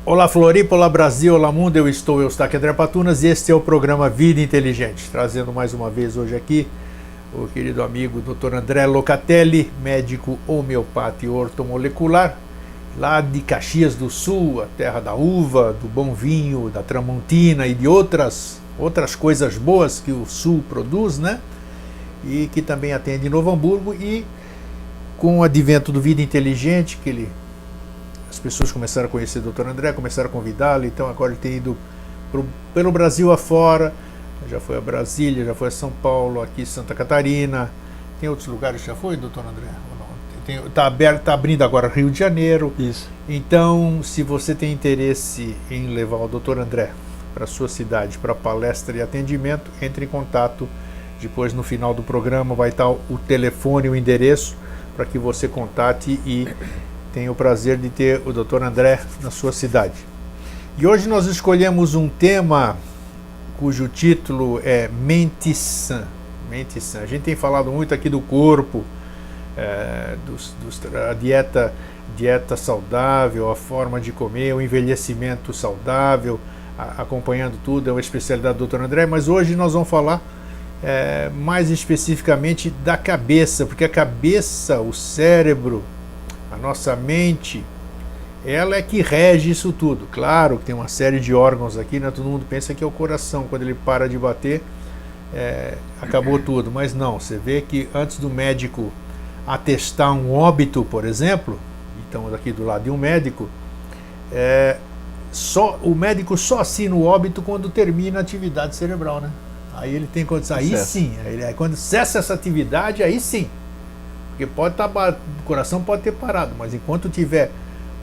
Olá Floripa, olá Brasil, olá mundo, eu sou Eustáquio André Patunas e este é o programa Vida Inteligente, trazendo mais uma vez hoje aqui o querido amigo Dr. André Locatelli, médico homeopata e ortomolecular, lá de Caxias do Sul, a terra da uva, do bom vinho, da Tramontina e de outras coisas boas que o Sul produz, né? E que também atende Novo Hamburgo, e com o advento do Vida Inteligente, que as pessoas começaram a conhecer o Dr. André, começaram a convidá-lo, então agora ele tem ido pelo Brasil afora, já foi a Brasília, já foi a São Paulo, aqui Santa Catarina, tem outros lugares que já foi, Dr. André? Está abrindo agora Rio de Janeiro. Isso. Então, se você tem interesse em levar o Dr. André para a sua cidade, para palestra e atendimento, entre em contato. Depois, no final do programa, vai estar o telefone e o endereço para que você contate e tenha o prazer de ter o Dr. André na sua cidade. E hoje nós escolhemos um tema cujo título é Mente Sã. Mente Sã. A gente tem falado muito aqui do corpo, a dieta saudável, a forma de comer, o envelhecimento saudável, acompanhando tudo, é uma especialidade do Dr. André, mas hoje nós vamos falar mais especificamente da cabeça, porque a cabeça, o cérebro, a nossa mente, ela é que rege isso tudo. Claro que tem uma série de órgãos aqui, né? Todo mundo pensa que é o coração, quando ele para de bater, acabou tudo, mas não, você vê que antes do médico atestar um óbito, por exemplo, estamos aqui do lado de um médico, o médico só assina o óbito quando termina a atividade cerebral, né? Aí ele tem condição, aí sim, quando cessa essa atividade, aí sim, porque o coração pode ter parado, mas enquanto tiver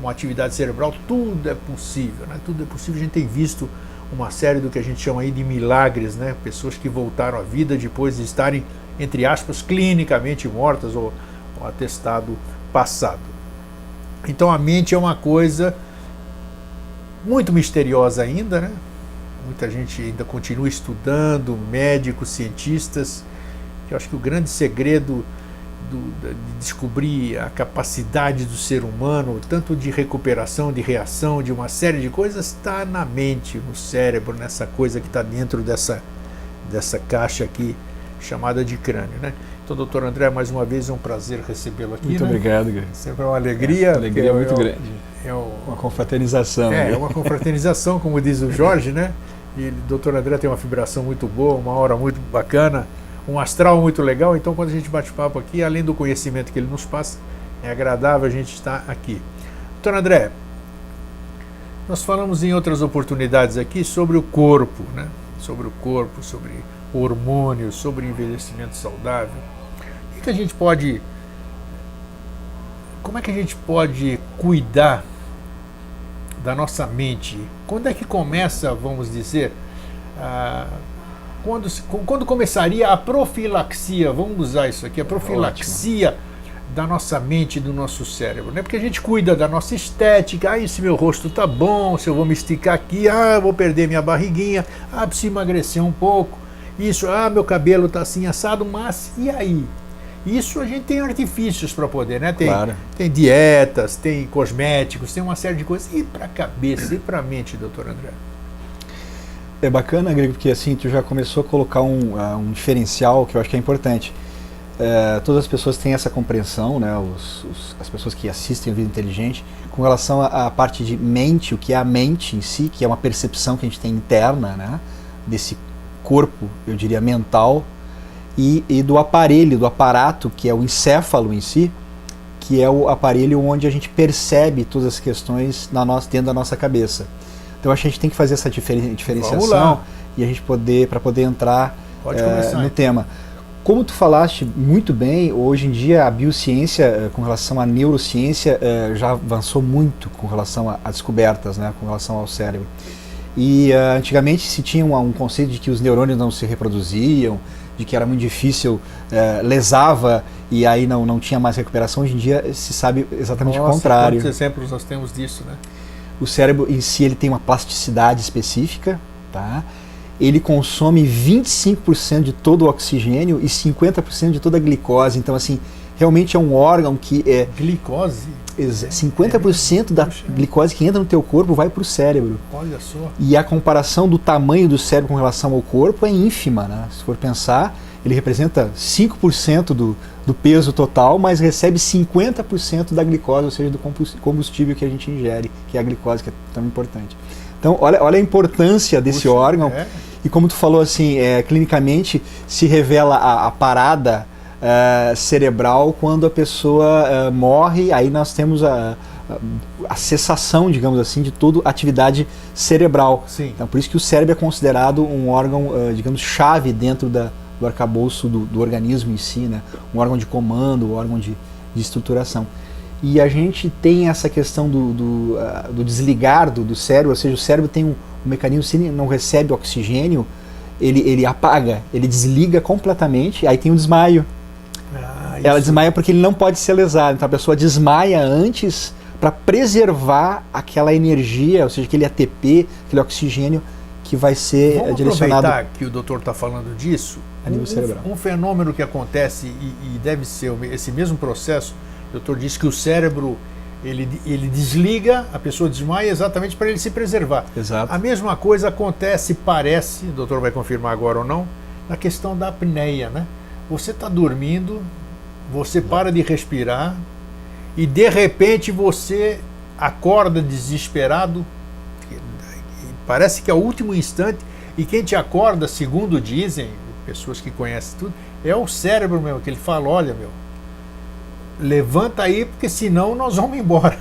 uma atividade cerebral, tudo é possível, né? Tudo é possível. A gente tem visto uma série do que a gente chama aí de milagres, né? Pessoas que voltaram à vida depois de estarem, entre aspas, clinicamente mortas ou atestado passado. Então a mente é uma coisa muito misteriosa ainda, né? Muita gente ainda continua estudando, médicos, cientistas. Eu acho que o grande segredo de descobrir a capacidade do ser humano, tanto de recuperação, de reação, de uma série de coisas, está na mente, no cérebro, nessa coisa que está dentro dessa caixa aqui, chamada de crânio, né? Então, doutor André, mais uma vez é um prazer recebê-lo aqui. Muito obrigado, Gui. Sempre é uma alegria. Alegria muito grande. Uma confraternização. É uma confraternização, como diz o Jorge, né? E o doutor André tem uma vibração muito boa, uma aura muito bacana, um astral muito legal. Então, quando a gente bate papo aqui, além do conhecimento que ele nos passa, é agradável a gente estar aqui. Doutor André, nós falamos em outras oportunidades aqui sobre o corpo, né? Sobre o corpo, sobre hormônios, sobre envelhecimento saudável. Como é que a gente pode cuidar da nossa mente? Quando é que começa, vamos dizer, quando começaria a profilaxia, vamos usar isso aqui, a profilaxia da nossa mente, do nosso cérebro, né? Porque a gente cuida da nossa estética, se meu rosto tá bom, se eu vou me esticar aqui, eu vou perder minha barriguinha, preciso emagrecer um pouco, meu cabelo tá assim assado, mas e aí? Isso a gente tem artifícios para poder, né? Tem dietas, tem cosméticos, tem uma série de coisas. E para a cabeça, e para a mente, doutor André? É bacana, Grego, porque assim, tu já começou a colocar um diferencial que eu acho que é importante. Todas as pessoas têm essa compreensão, né? As pessoas que assistem o Vida Inteligente, com relação à parte de mente, o que é a mente em si, que é uma percepção que a gente tem interna, né? Desse corpo, eu diria, mental, e do aparelho, do aparato, que é o encéfalo em si, que é o aparelho onde a gente percebe todas as questões dentro da nossa cabeça. Então acho que a gente tem que fazer essa diferenciação e a gente para poder entrar no tema. Como tu falaste muito bem, hoje em dia a biociência com relação à neurociência já avançou muito com relação a descobertas, né, com relação ao cérebro. E antigamente se tinha um conceito de que os neurônios não se reproduziam, de que era muito difícil, lesava e aí não tinha mais recuperação. Hoje em dia se sabe exatamente o contrário. Quantos exemplos nós temos disso, né? O cérebro em si ele tem uma plasticidade específica, tá? ele consome 25% de todo o oxigênio e 50% de toda a glicose. Então, assim, realmente é um órgão que é... Glicose? 50% da glicose que entra no teu corpo vai para o cérebro. Olha só. E a comparação do tamanho do cérebro com relação ao corpo é ínfima, né? Se for pensar, ele representa 5% do peso total, mas recebe 50% da glicose, ou seja, do combustível que a gente ingere, que é a glicose, que é tão importante. Então, olha a importância desse órgão. E como tu falou, assim, clinicamente se revela a parada cerebral quando a pessoa morre. Aí nós temos a cessação, digamos assim, de toda atividade cerebral. Sim. Então, por isso que o cérebro é considerado um órgão, digamos, chave dentro do arcabouço do organismo em si, né? Um órgão de comando, um órgão de estruturação. E a gente tem essa questão do desligar do cérebro, ou seja, o cérebro tem um mecanismo, se ele não recebe oxigênio, ele apaga, ele desliga completamente, aí tem um desmaio. Ela desmaia porque ele não pode ser lesado, então a pessoa desmaia antes para preservar aquela energia, ou seja, aquele ATP, aquele oxigênio que vai ser direcionado. Vamos aproveitar que o doutor está falando disso, a nível cerebral. Um fenômeno que acontece e deve ser esse mesmo processo. O doutor disse que o cérebro ele desliga, a pessoa desmaia exatamente para ele se preservar. Exato. A mesma coisa acontece, parece, o doutor vai confirmar agora ou não, na questão da apneia, né? Você está dormindo, você para de respirar e de repente você acorda desesperado, parece que é o último instante, e quem te acorda, segundo dizem, pessoas que conhecem tudo, é o cérebro mesmo, que ele fala, olha meu, levanta aí, porque senão nós vamos embora.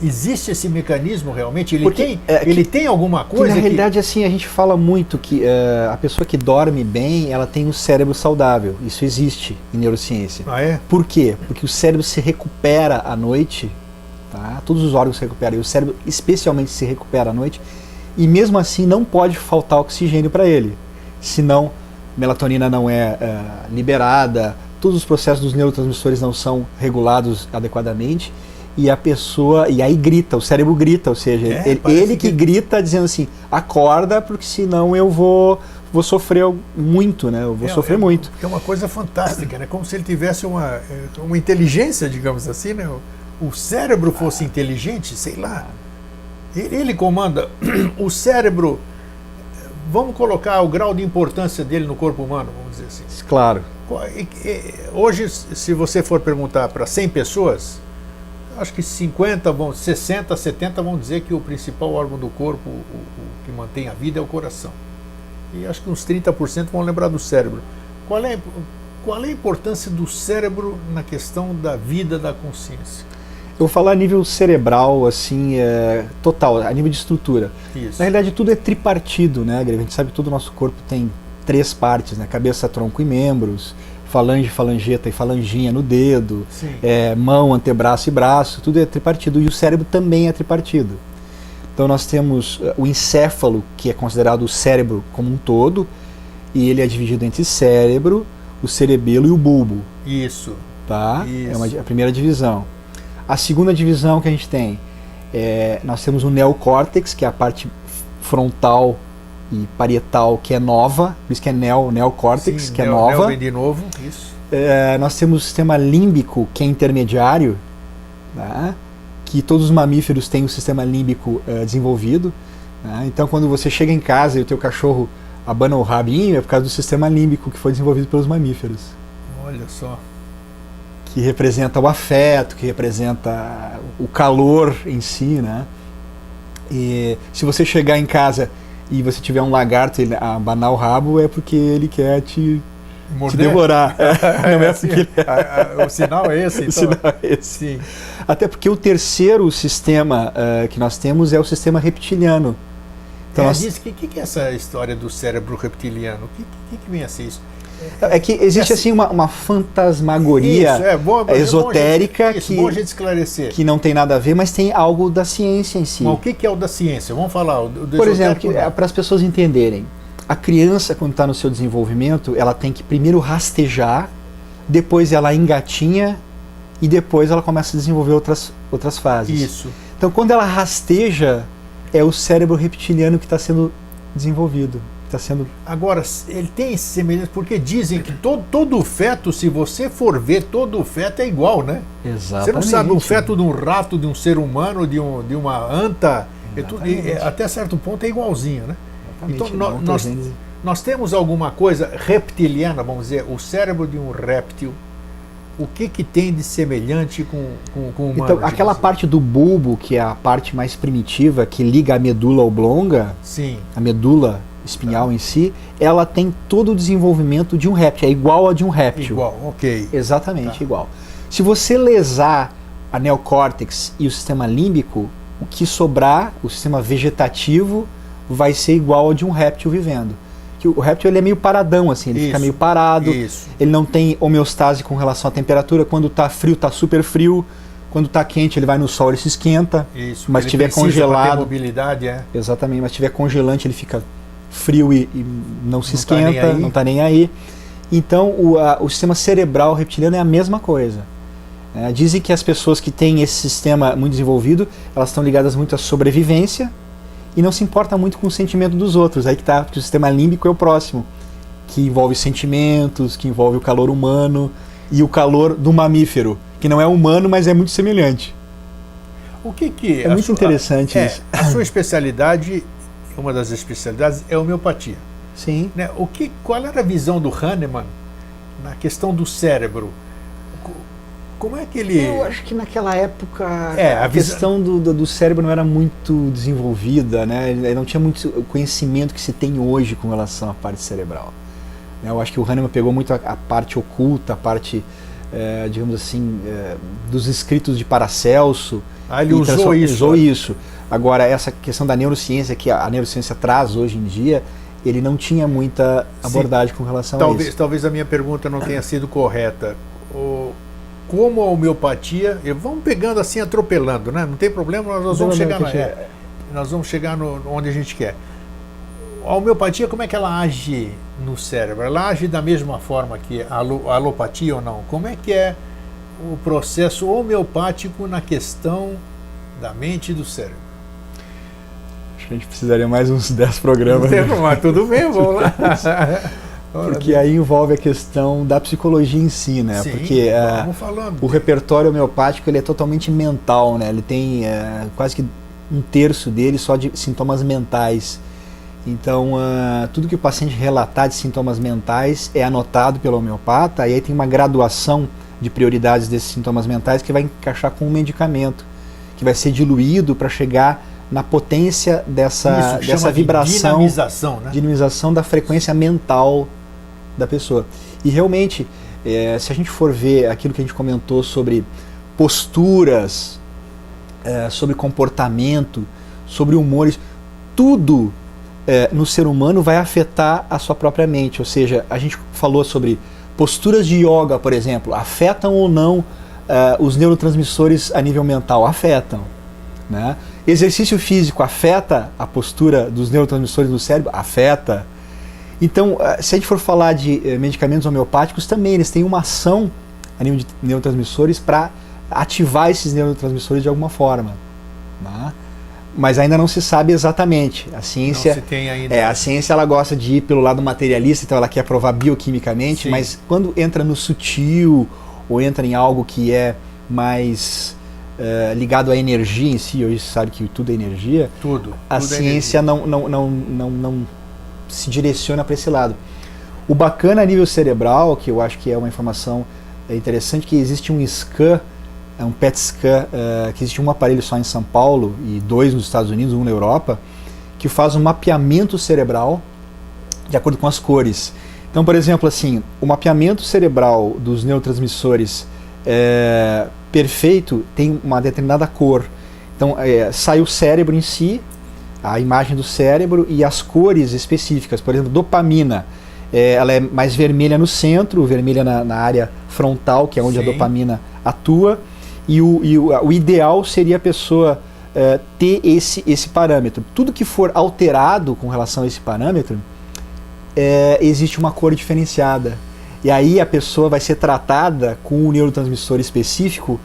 Existe esse mecanismo realmente? Ele tem alguma coisa? Na realidade, assim, a gente fala muito que a pessoa que dorme bem, ela tem um cérebro saudável. Isso existe em neurociência. Ah, é? Por quê? Porque o cérebro se recupera à noite, tá? Todos os órgãos se recuperam, e o cérebro especialmente se recupera à noite, e mesmo assim não pode faltar oxigênio para ele. Senão, melatonina não é liberada, todos os processos dos neurotransmissores não são regulados adequadamente, e a pessoa, e aí grita, o cérebro grita, ou seja, ele que grita dizendo assim, acorda, porque senão eu vou sofrer muito, né? Eu vou sofrer muito. É uma coisa fantástica, né? Como se ele tivesse uma inteligência, digamos assim, né? O cérebro fosse inteligente, sei lá. Ele comanda o cérebro. Vamos colocar o grau de importância dele no corpo humano, vamos dizer assim. Claro. Hoje, se você for perguntar para 100 pessoas, acho que 50, 60, 70 vão dizer que o principal órgão do corpo, o que mantém a vida, é o coração. E acho que uns 30% vão lembrar do cérebro. Qual é a importância do cérebro na questão da vida, da consciência? Eu vou falar a nível cerebral, assim, total, a nível de estrutura. Isso. Na realidade, tudo é tripartido, né, Greg? A gente sabe que todo o nosso corpo tem 3 partes, né? Cabeça, tronco e membros, falange, falangeta e falanginha no dedo, mão, antebraço e braço, tudo é tripartido. E o cérebro também é tripartido. Então nós temos o encéfalo, que é considerado o cérebro como um todo, e ele é dividido entre cérebro, o cerebelo e o bulbo. Isso. Tá? Isso. É a primeira divisão. A segunda divisão que a gente tem, nós temos o neocórtex, que é a parte frontal e parietal, que é nova, por isso que é neocórtex, que é nova. Neo vem de novo, isso. Nós temos o sistema límbico, que é intermediário, tá? Que todos os mamíferos têm o sistema límbico desenvolvido. Tá? Então, quando você chega em casa e o teu cachorro abana o rabinho, é por causa do sistema límbico que foi desenvolvido pelos mamíferos. Olha só. Que representa o afeto, que representa o calor em si, né? E se você chegar em casa e você tiver um lagarto e abanar o rabo, é porque ele quer te devorar. Não é porque o sinal é esse, então. O sinal é esse. Sim. Até porque o terceiro sistema que nós temos é o sistema reptiliano. Então, o que é essa história do cérebro reptiliano? O que vem a ser isso? É que existe assim uma fantasmagoria esotérica bom a gente esclarecer. Que não tem nada a ver, mas tem algo da ciência em si. Mas o que é o da ciência? Vamos falar. Por exemplo, para as pessoas entenderem, a criança, quando está no seu desenvolvimento, ela tem que primeiro rastejar, depois ela engatinha e depois ela começa a desenvolver outras fases. Isso. Então, quando ela rasteja, é o cérebro reptiliano que está sendo desenvolvido. está sendo... Agora, ele tem semelhança, porque dizem que todo feto, se você for ver, todo feto é igual, né? Exatamente. Você não sabe um feto de um rato, de um ser humano, de uma anta, até certo ponto é igualzinho, né? Exatamente. Então, nós temos alguma coisa reptiliana, vamos dizer, o cérebro de um réptil, o que tem de semelhante com o humano? Então, aquela parte do bulbo, que é a parte mais primitiva, que liga a medula oblonga, sim, a medula espinhal em si, ela tem todo o desenvolvimento de um réptil, é igual a de um réptil. Igual, ok. Exatamente, igual. Se você lesar a neocórtex e o sistema límbico, o que sobrar, o sistema vegetativo, vai ser igual ao de um réptil vivendo. Que o réptil ele é meio paradão, assim, ele fica meio parado, ele não tem homeostase com relação à temperatura, quando está frio está super frio, quando está quente ele vai no sol, ele se esquenta, mas se estiver congelado... mobilidade, Exatamente, mas se estiver congelante ele fica frio e não se esquenta, não está nem aí. Então o sistema cerebral reptiliano é a mesma coisa. Dizem que as pessoas que têm esse sistema muito desenvolvido, elas estão ligadas muito à sobrevivência, e não se importa muito com o sentimento dos outros. Aí que tá, porque o sistema límbico é o próximo, que envolve sentimentos, que envolve o calor humano e o calor do mamífero, que não é humano, mas é muito semelhante. O que é muito interessante isso. A sua especialidade, uma das especialidades é a homeopatia. Sim. Né? Qual era a visão do Hahnemann na questão do cérebro? Como é que ele... Eu acho que naquela época a questão do cérebro não era muito desenvolvida, né? Ele não tinha muito conhecimento que se tem hoje com relação à parte cerebral. Eu acho que o Hahnemann pegou muito a parte oculta, a parte, digamos assim, dos escritos de Paracelso. Ele usou isso. Agora, essa questão da neurociência, que a neurociência traz hoje em dia, ele não tinha muita abordagem com relação a isso. Talvez a minha pergunta não tenha sido correta. Como a homeopatia, vamos pegando assim, atropelando, né? Não tem problema, nós vamos chegar onde a gente quer. A homeopatia, como é que ela age no cérebro? Ela age da mesma forma que a alopatia ou não? Como é que é o processo homeopático na questão da mente e do cérebro? Acho que a gente precisaria mais uns 10 programas. Mas tudo bem, vamos lá. Porque aí envolve a questão da psicologia em si, né? Sim, porque o repertório homeopático ele é totalmente mental, né? Ele tem quase que 1/3 dele só de sintomas mentais. Então, tudo que o paciente relatar de sintomas mentais é anotado pelo homeopata, e aí tem uma graduação de prioridades desses sintomas mentais que vai encaixar com um medicamento, que vai ser diluído para chegar na potência dessa vibração, dinamização da frequência mental da pessoa. E realmente, se a gente for ver aquilo que a gente comentou sobre posturas, sobre comportamento, sobre humores, tudo no ser humano vai afetar a sua própria mente. Ou seja, a gente falou sobre posturas de yoga, por exemplo, afetam ou não os neurotransmissores a nível mental? Afetam, né? Exercício físico afeta a postura dos neurotransmissores do cérebro? Afeta. Então, se a gente for falar de medicamentos homeopáticos, também eles têm uma ação a nível de neurotransmissores para ativar esses neurotransmissores de alguma forma, né? Mas ainda não se sabe exatamente. A ciência, não se tem ainda. A ciência ela gosta de ir pelo lado materialista, então ela quer provar bioquimicamente, sim, mas quando entra no sutil ou entra em algo que é mais ligado à energia em si, hoje sabe que tudo é energia, a ciência não se direciona para esse lado. O bacana a nível cerebral, que eu acho que é uma informação interessante, que existe um scan, um PET scan, que existe um aparelho só em São Paulo e 2 nos Estados Unidos, 1 na Europa, que faz um mapeamento cerebral de acordo com as cores. Então, por exemplo, assim, o mapeamento cerebral dos neurotransmissores perfeito tem uma determinada cor. Então, sai o cérebro em si, a imagem do cérebro e as cores específicas. Por exemplo, dopamina, ela é mais vermelha no centro, vermelha na área frontal, que é onde, sim, a dopamina atua. E o ideal seria a pessoa ter esse parâmetro. Tudo que for alterado com relação a esse parâmetro, existe uma cor diferenciada. E aí a pessoa vai ser tratada com um neurotransmissor específico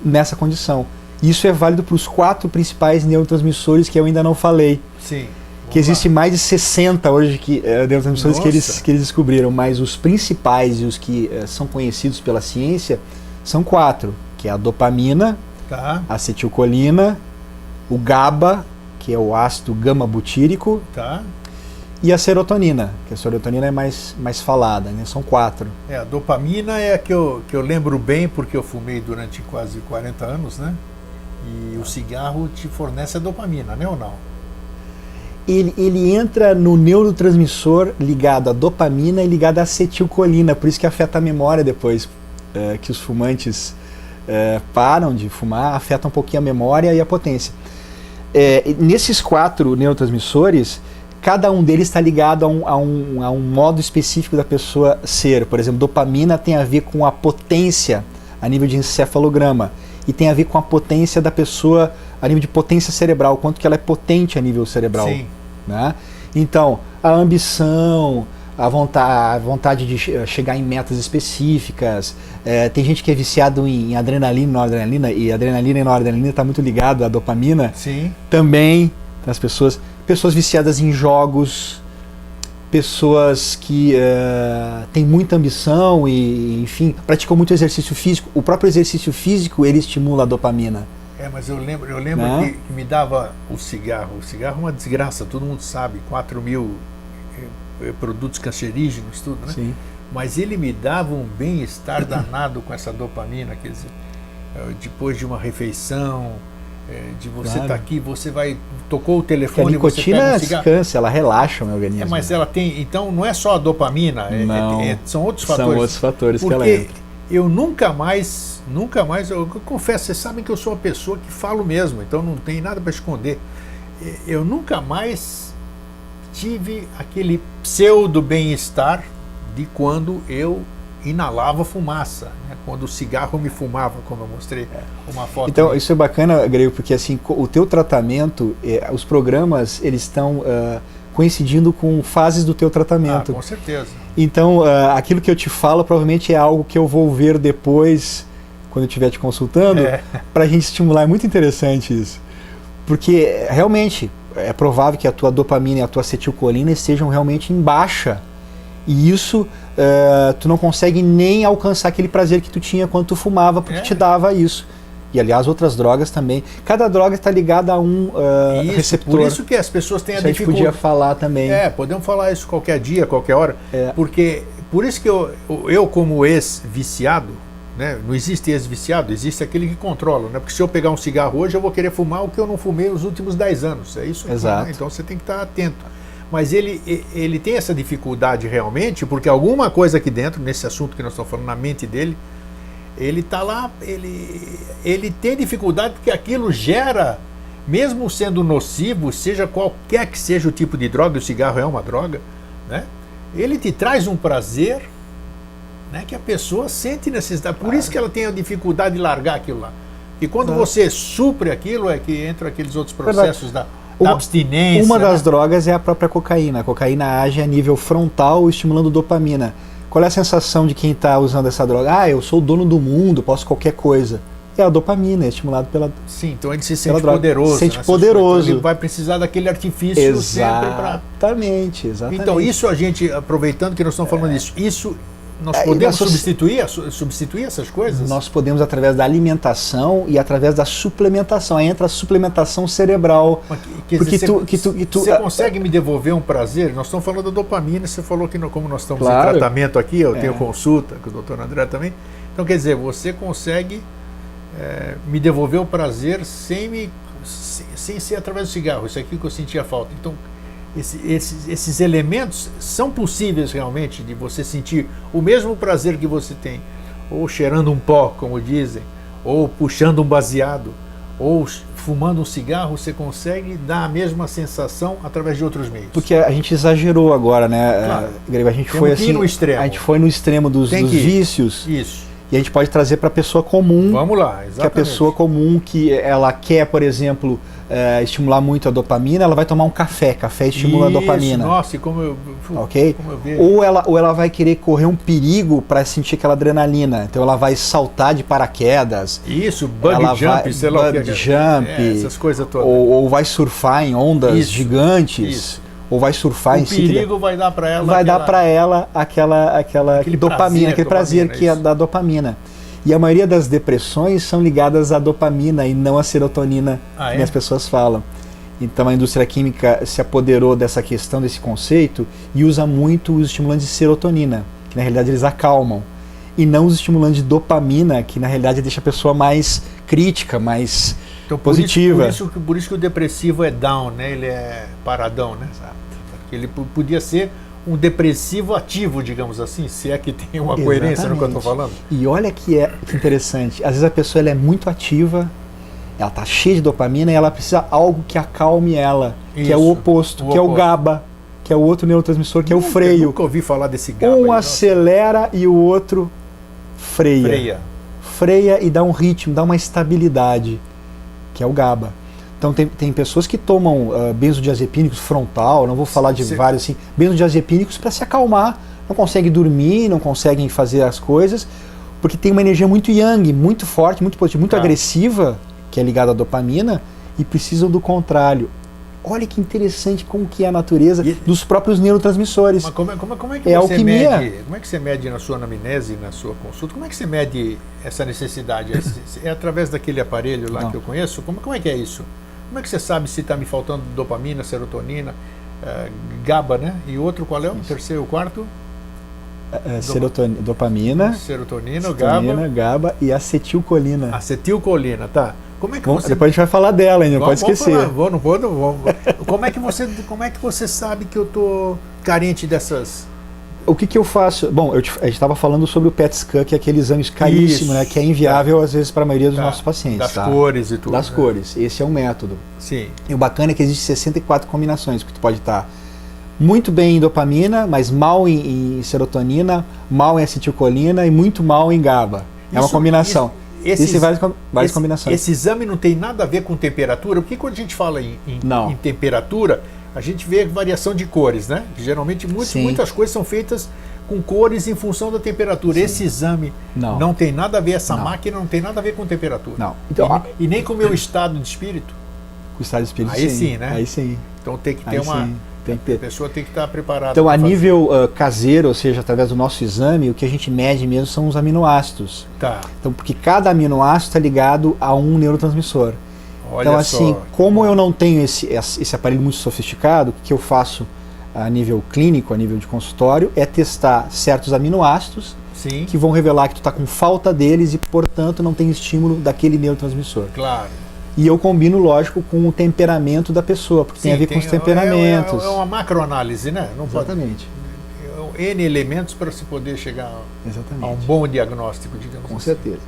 nessa condição. Isso é válido para os 4 principais neurotransmissores que eu ainda não falei. Sim. que existe mais de 60 hoje neurotransmissores que eles descobriram, mas os principais e os que são conhecidos pela ciência são 4, que é a dopamina, a acetilcolina, o GABA, que é o ácido gama-butírico, e a serotonina, que a serotonina é mais falada, né? São 4. A dopamina é a que eu lembro bem, porque eu fumei durante quase 40 anos, né? E o cigarro te fornece a dopamina, né ou não? Ele entra no neurotransmissor ligado à dopamina e ligado à acetilcolina, por isso que afeta a memória depois que os fumantes param de fumar, afeta um pouquinho a memória e a potência. Nesses 4 neurotransmissores, cada um deles está ligado a um modo específico da pessoa ser. Por exemplo, dopamina tem a ver com a potência a nível de encefalograma e tem a ver com a potência da pessoa a nível de potência cerebral, quanto que ela é potente a nível cerebral. Sim. Né? Então, a ambição, a vontade de chegar em metas específicas. Tem gente que é viciado em adrenalina e noradrenalina, e adrenalina e noradrenalina está muito ligado à dopamina. Sim. Também, as pessoas viciadas em jogos, pessoas que têm muita ambição e, enfim, praticam muito exercício físico. O próprio exercício físico, ele estimula a dopamina. Mas eu lembro que me dava o cigarro. O cigarro é uma desgraça, todo mundo sabe, 4.000 produtos cancerígenos, tudo, né? Sim. Mas ele me dava um bem-estar danado com essa dopamina, quer dizer, depois de uma refeição, de você estar aqui, você tocou o telefone, a nicotina você pega um descansa, ela relaxa o meu organismo. Mas ela tem, então não é só a dopamina, são outros fatores. São outros fatores que ela entra. Eu nunca mais, eu confesso, vocês sabem que eu sou uma pessoa que falo mesmo, então não tem nada para esconder. Eu nunca mais tive aquele pseudo bem-estar de quando eu inalava fumaça, né? Quando o cigarro me fumava, como eu mostrei uma foto. Então, isso é bacana, Grego, porque assim, o teu tratamento, os programas, eles estão coincidindo com fases do teu tratamento. Com certeza. Então, aquilo que eu te falo provavelmente é algo que eu vou ver depois, quando eu estiver te consultando, para a gente estimular. É muito interessante isso. Porque, realmente, é provável que a tua dopamina e a tua acetilcolina estejam realmente em baixa. E isso, tu não consegue nem alcançar aquele prazer que tu tinha quando tu fumava, porque te dava isso. E, aliás, outras drogas também. Cada droga está ligada a um receptor. Por isso que as pessoas têm a dificuldade. A gente podia falar também. Podemos falar isso qualquer dia, qualquer hora. Porque, por isso que eu como ex-viciado, né, não existe ex-viciado, existe aquele que controla. Né? Porque se eu pegar um cigarro hoje, eu vou querer fumar o que eu não fumei nos últimos 10 anos. É isso aqui, exato. Né? Então você tem que estar atento. Mas ele tem essa dificuldade realmente, porque alguma coisa aqui dentro, nesse assunto que nós estamos falando, na mente dele, ele está lá, ele tem dificuldade porque aquilo gera, mesmo sendo nocivo, seja qualquer que seja o tipo de droga, o cigarro é uma droga, né? Ele te traz um prazer, né, que a pessoa sente necessidade. Por isso que ela tem a dificuldade de largar aquilo lá. E quando você supre aquilo, é que entram aqueles outros processos da abstinência. Uma das drogas é a própria cocaína. A cocaína age a nível frontal, estimulando dopamina. Qual é a sensação de quem está usando essa droga? Eu sou o dono do mundo, posso qualquer coisa. É a dopamina, é estimulado pela. Sim, então ele se sente poderoso. Se sente poderoso. Ele vai precisar daquele artifício sempre para. Exatamente. Então, isso a gente, aproveitando que nós estamos falando disso, isso nós podemos substituir essas coisas? Nós podemos através da alimentação e através da suplementação. Aí entra a suplementação cerebral. Porque você consegue me devolver um prazer? Nós estamos falando da dopamina, você falou que como nós estamos em tratamento aqui, eu tenho consulta com o doutor André também. Então, quer dizer, você consegue me devolver o prazer sem ser através do cigarro. Isso aqui que eu sentia falta. Então, esses elementos são possíveis realmente de você sentir o mesmo prazer que você tem, ou cheirando um pó, como dizem, ou puxando um baseado, ou fumando um cigarro, você consegue dar a mesma sensação através de outros meios. Porque a gente exagerou agora, né? Claro. A gente foi assim, no extremo. A gente foi no extremo dos vícios. Isso. E a gente pode trazer para a pessoa comum. Vamos lá, exatamente. Que a pessoa comum que ela quer, por exemplo, estimular muito a dopamina, ela vai tomar um café. Café estimula a dopamina. Nossa, como eu vejo. Ou ela vai querer correr um perigo para sentir aquela adrenalina. Então ela vai saltar de paraquedas. Isso, bungee jump, sei lá o que é. Jump, essas coisas todas. Ou vai surfar em ondas gigantes. Isso. ou vai surfar o em si. O perigo vai dar para ela. Vai dar para ela aquele dopamina, aquele prazer que é da dopamina. E a maioria das depressões são ligadas à dopamina e não à serotonina, que as pessoas falam. Então a indústria química se apoderou dessa questão, desse conceito, e usa muito os estimulantes de serotonina, que na realidade eles acalmam, e não os estimulantes de dopamina, que na realidade deixa a pessoa mais crítica, mais positiva. Por isso que o depressivo é down, né? Ele é paradão, né? Exato. Ele podia ser um depressivo ativo, digamos assim, se é que tem uma coerência no que eu estou falando. E olha que interessante, às vezes a pessoa ela é muito ativa, ela está cheia de dopamina e ela precisa de algo que acalme ela, que é o oposto, que é o GABA, que é o outro neurotransmissor, que é o freio. Eu nunca ouvi falar desse GABA. Um acelera e o outro freia. Freia e dá um ritmo, dá uma estabilidade, que é o GABA. Então tem pessoas que tomam benzodiazepínicos frontal, não vou falar de vários assim, benzodiazepínicos para se acalmar, não conseguem dormir, não conseguem fazer as coisas, porque tem uma energia muito yang, muito forte, muito positiva, muito agressiva, que é ligada à dopamina, e precisam do contrário. Olha que interessante como que é a natureza dos próprios neurotransmissores. Mas como é que você alquimia. Como é que você mede na sua anamnese, na sua consulta? Como é que você mede essa necessidade? É através daquele aparelho lá que eu conheço? Como é que é isso? Como é que você sabe se está me faltando dopamina, serotonina, GABA, né? E outro qual é o terceiro, o quarto? Dopamina, serotonina, GABA e acetilcolina. Acetilcolina, tá. Como é que você... Depois a gente vai falar dela ainda, não pode esquecer. Não vou. Como é que você sabe que eu estou carente dessas... O que eu faço? Bom, a gente estava falando sobre o PET scan, que é aquele exame caríssimo, né, que é inviável às vezes para a maioria dos nossos pacientes. Das cores e tudo. Das cores. Esse é um método. Sim. E o bacana é que existem 64 combinações, que tu pode estar muito bem em dopamina, mas mal em serotonina, mal em acetilcolina e muito mal em GABA. É uma combinação. Existem várias combinações. Esse exame não tem nada a ver com temperatura, porque quando a gente fala em temperatura, a gente vê variação de cores, né? Geralmente muitas coisas são feitas com cores em função da temperatura. Sim. Esse exame não tem nada a ver, essa máquina não tem nada a ver com temperatura. Não. Então, e nem com o meu estado de espírito. Com o estado de espírito, aí sim, né? Aí sim. Então tem que ter a pessoa tem que estar preparada. Então, a nível caseiro, ou seja, através do nosso exame, o que a gente mede mesmo são os aminoácidos. Tá. Então, porque cada aminoácido está ligado a um neurotransmissor. Olha então, assim, só. como eu não tenho esse aparelho muito sofisticado, o que eu faço a nível clínico, a nível de consultório, é testar certos aminoácidos que vão revelar que tu está com falta deles e, portanto, não tem estímulo daquele neurotransmissor. Claro. E eu combino, lógico, com o temperamento da pessoa, porque tem a ver com os temperamentos. É uma macroanálise, né? Não Exatamente. N elementos para se poder chegar a um bom diagnóstico, digamos assim. Com certeza.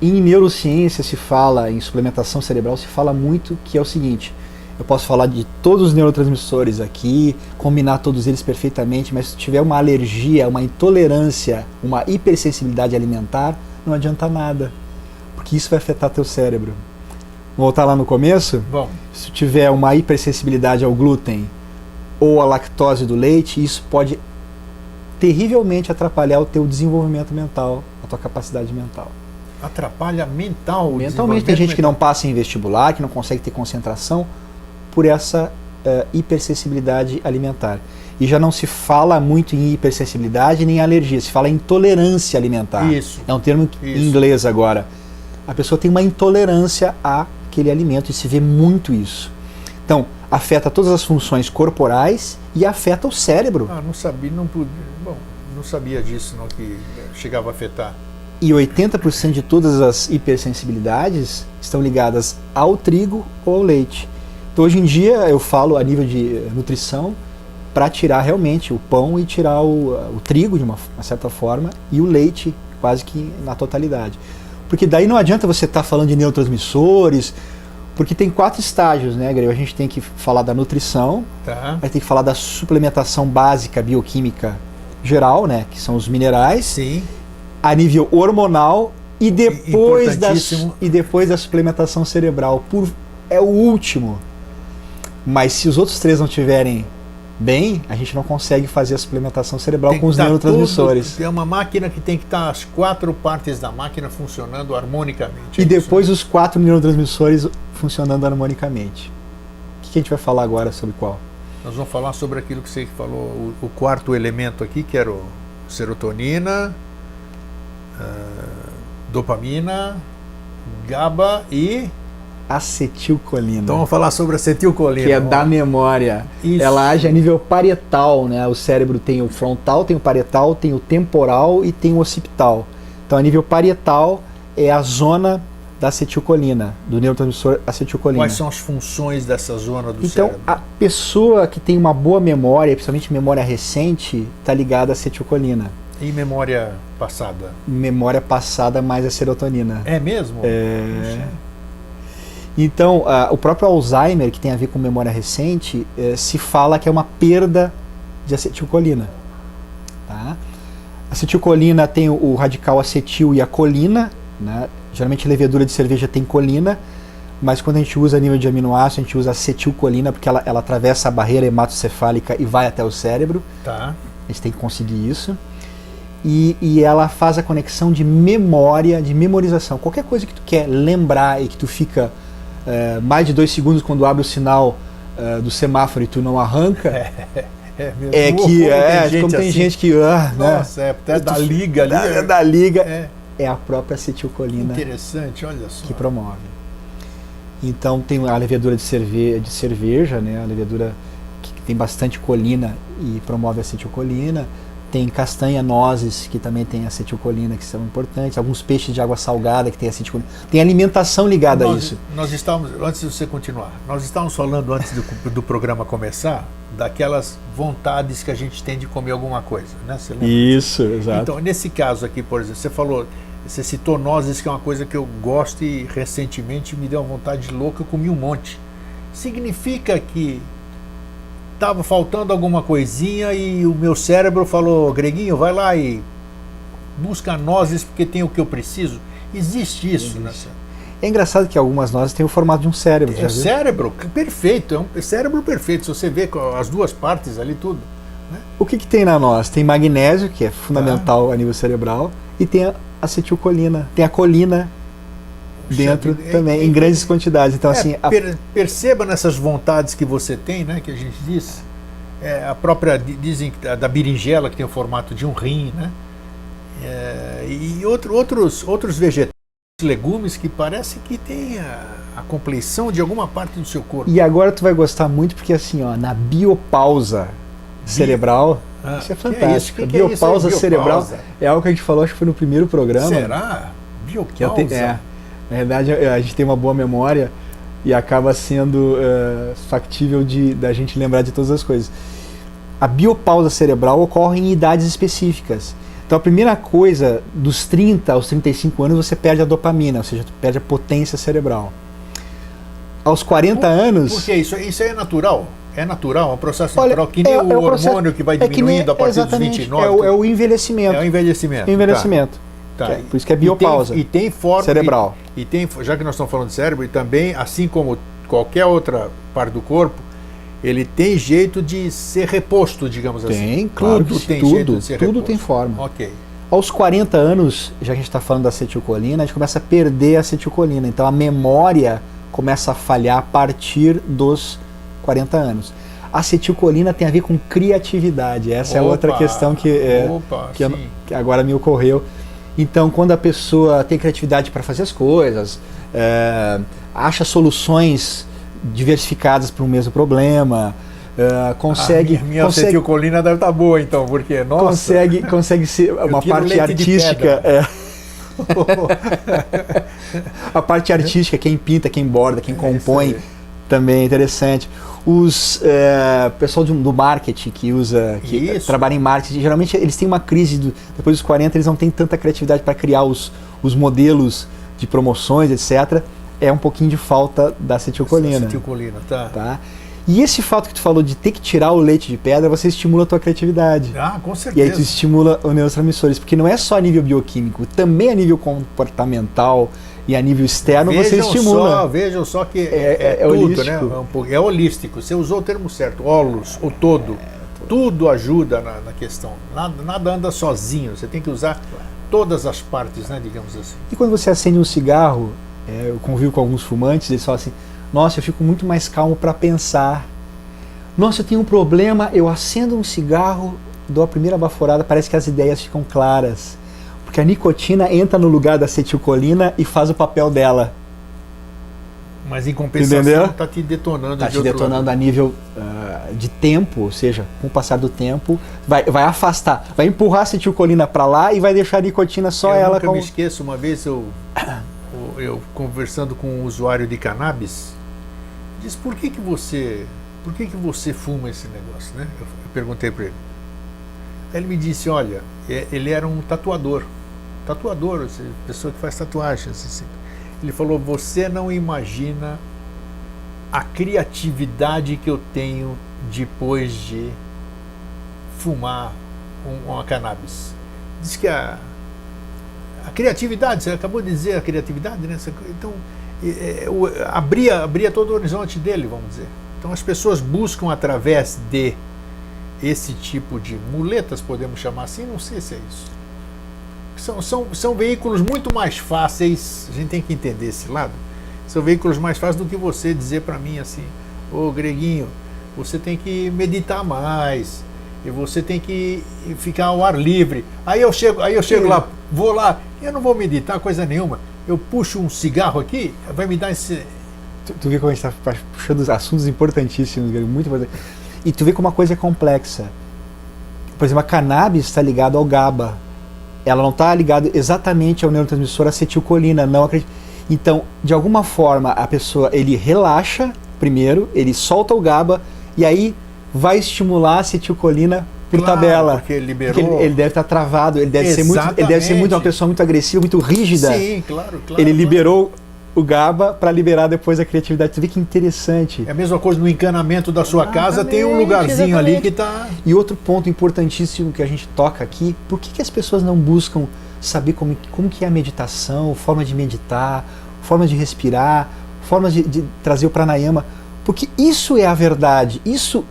Em neurociência se fala, em suplementação cerebral, se fala muito que é o seguinte: eu posso falar de todos os neurotransmissores aqui, combinar todos eles perfeitamente, mas se tiver uma alergia, uma intolerância, uma hipersensibilidade alimentar, não adianta nada, porque isso vai afetar teu cérebro. Vamos voltar lá no começo? Bom. Se tiver uma hipersensibilidade ao glúten ou à lactose do leite, isso pode terrivelmente atrapalhar o teu desenvolvimento mental, a tua capacidade mental. Atrapalha mentalmente. Tem gente que não passa em vestibular, que não consegue ter concentração por essa hipersensibilidade alimentar. E já não se fala muito em hipersensibilidade nem alergia, se fala em intolerância alimentar. Isso. É um termo em inglês agora. A pessoa tem uma intolerância àquele alimento e se vê muito isso. Então, afeta todas as funções corporais e afeta o cérebro. Não sabia disso, não, que chegava a afetar. E 80% de todas as hipersensibilidades estão ligadas ao trigo ou ao leite. Então, hoje em dia, eu falo a nível de nutrição para tirar realmente o pão e tirar o trigo, de uma certa forma, e o leite quase que na totalidade. Porque daí não adianta você estar falando de neurotransmissores, porque tem 4 estágios, né, Greg? A gente tem que falar da nutrição, aí tem que falar da suplementação básica bioquímica geral, né, que são os minerais. Sim. A nível hormonal e depois da suplementação cerebral. É o último. Mas se os outros 3 não estiverem bem, a gente não consegue fazer a suplementação cerebral com os neurotransmissores. É uma máquina que tem que estar as 4 partes da máquina funcionando harmonicamente. E depois os 4 neurotransmissores funcionando harmonicamente. O que a gente vai falar agora sobre qual? Nós vamos falar sobre aquilo que você falou, o quarto elemento aqui, que era o serotonina, dopamina, GABA e acetilcolina. Então vamos falar sobre acetilcolina. Que é da memória. Isso. Ela age a nível parietal, né? O cérebro tem o frontal, tem o parietal, tem o temporal e tem o occipital. Então a nível parietal é a zona da acetilcolina, do neurotransmissor acetilcolina. Quais são as funções dessa zona do então, cérebro? a pessoa que tem uma boa memória, principalmente memória recente, está ligada à acetilcolina. E memória passada? Memória passada mais a serotonina. É mesmo? É. Então, o próprio Alzheimer, que tem a ver com memória recente, se fala que é uma perda de acetilcolina. Tá? A acetilcolina tem o radical acetil e a colina, né? Geralmente levedura de cerveja tem colina, mas quando a gente usa a nível de aminoácido, a gente usa acetilcolina porque ela atravessa a barreira hematocefálica e vai até o cérebro. Tá. A gente tem que conseguir isso. E ela faz a conexão de memória, de memorização. Qualquer coisa que tu quer lembrar e que tu fica mais de 2 segundos quando abre o sinal do semáforo e tu não arranca, como tem gente que... Nossa, né? Até da liga ali. Da liga. É a própria acetilcolina. Interessante, olha só. Que promove. Então tem a levedura de cerveja, né? A levedura que tem bastante colina e promove a acetilcolina. Tem castanha, nozes, que também tem acetilcolina, que são importantes. Alguns peixes de água salgada que tem acetilcolina. Tem alimentação ligada a isso. Nós estávamos, antes de você continuar, nós estávamos falando antes do programa começar, daquelas vontades que a gente tem de comer alguma coisa, né? Você lembra? Isso, exato. Então, nesse caso aqui, por exemplo, você citou nozes, que é uma coisa que eu gosto e recentemente me deu uma vontade louca, eu comi um monte. Significa que estava faltando alguma coisinha e o meu cérebro falou: Greguinho, vai lá e busca nozes porque tem o que eu preciso. Existe isso, né? É engraçado que algumas nozes têm o formato de um cérebro. É cérebro perfeito, é um cérebro perfeito. Se você vê as duas partes ali, tudo. Né? O que tem na noz? Tem magnésio, que é fundamental a nível cerebral, e tem a acetilcolina, tem a colina dentro também, em grandes quantidades. Então, assim, perceba nessas vontades que você tem, né, que a gente diz, a própria, dizem da berinjela, que tem o formato de um rim, né, e outros vegetais, legumes que parece que tem a compleição de alguma parte do seu corpo. E agora tu vai gostar muito porque, assim, ó, na biopausa cerebral, isso é fantástico. A biopausa cerebral é algo que a gente falou, acho que foi no primeiro programa. Será? Biopausa? Na verdade, a gente tem uma boa memória e acaba sendo factível da gente lembrar de todas as coisas. A biopausa cerebral ocorre em idades específicas. Então, a primeira coisa, dos 30 aos 35 anos, você perde a dopamina, ou seja, tu perde a potência cerebral. Aos 40 anos... Por que isso? Isso é natural? É natural? É um processo natural? Que nem o hormônio que vai diminuindo a partir dos 29? É o envelhecimento. É o envelhecimento. Envelhecimento. Tá. Por isso que é biopausa. E tem forma cerebral. E tem, já que nós estamos falando de cérebro, e também, assim como qualquer outra parte do corpo, ele tem jeito de ser reposto, digamos assim. Tem, claro. Tudo tem jeito de ser reposto. Tudo tem forma. Ok. Aos 40 anos, já que a gente está falando da acetilcolina, a gente começa a perder a acetilcolina. Então a memória começa a falhar a partir dos 40 anos. A acetilcolina tem a ver com criatividade. Essa é outra questão que agora me ocorreu. Então, quando a pessoa tem criatividade para fazer as coisas, acha soluções diversificadas para o mesmo problema, consegue... Minha acetilcolina deve estar boa, então, porque, nossa... Consegue ser uma parte artística... A parte artística, quem pinta, quem borda, quem compõe, também é interessante. Pessoal do marketing que trabalha em marketing, geralmente eles têm uma crise, depois dos 40 eles não têm tanta criatividade para criar os modelos de promoções, etc. É um pouquinho de falta da acetilcolina. Acetilcolina, tá. E esse fato que tu falou de ter que tirar o leite de pedra, você estimula a tua criatividade. Ah, com certeza. E aí tu estimula os neurotransmissores, porque não é só a nível bioquímico, também a nível comportamental e a nível externo você estimula. Vejam só que é tudo, holístico. Né? É holístico. Você usou o termo certo, holos, o todo. Tudo ajuda na questão. Nada anda sozinho. Você tem que usar todas as partes, né, digamos assim. E quando você acende um cigarro, eu convivo com alguns fumantes, eles falam assim: nossa, eu fico muito mais calmo para pensar. Nossa, eu tenho um problema, eu acendo um cigarro, dou a primeira baforada, parece que as ideias ficam claras. Porque a nicotina entra no lugar da acetilcolina e faz o papel dela. Mas em compensação está te detonando. Está te detonando a nível de tempo, ou seja, com o passar do tempo, vai afastar, vai empurrar a acetilcolina para lá e vai deixar a nicotina só ela. Eu nunca me esqueço, uma vez eu conversando com um usuário de cannabis, disse, por que você fuma esse negócio, né? Eu perguntei para ele. Aí ele me disse, olha, ele era um tatuador, pessoa que faz tatuagens, assim. Ele falou, você não imagina a criatividade que eu tenho depois de fumar uma cannabis. Diz que a criatividade, você acabou de dizer a criatividade, né? Então, abria todo o horizonte dele, vamos dizer. Então as pessoas buscam através de esse tipo de muletas, podemos chamar assim, não sei se é isso. São veículos muito mais fáceis, a gente tem que entender esse lado, são veículos mais fáceis do que você dizer para mim assim, ô Greguinho, você tem que meditar mais, e você tem que ficar ao ar livre. Aí eu chego lá, vou lá, eu não vou meditar coisa nenhuma, eu puxo um cigarro aqui, vai me dar esse... Tu vê como a gente está puxando assuntos importantíssimos, muito importantes. E tu vê como uma coisa é complexa. Por exemplo, a cannabis está ligada ao GABA. Ela não está ligada exatamente ao neurotransmissor acetilcolina, não acredito. Então, de alguma forma, a pessoa, ele relaxa primeiro, ele solta o GABA e aí vai estimular a acetilcolina por tabela. Porque ele liberou. Porque ele deve estar travado, ele deve ser uma pessoa muito agressiva, muito rígida. Sim, claro. Ele liberou o GABA para liberar depois a criatividade. Você vê que interessante. É a mesma coisa no encanamento da sua casa, tem um lugarzinho ali que está... E outro ponto importantíssimo que a gente toca aqui, por que as pessoas não buscam saber como que é a meditação, forma de meditar, forma de respirar, forma de trazer o pranayama? Porque isso é a verdade, isso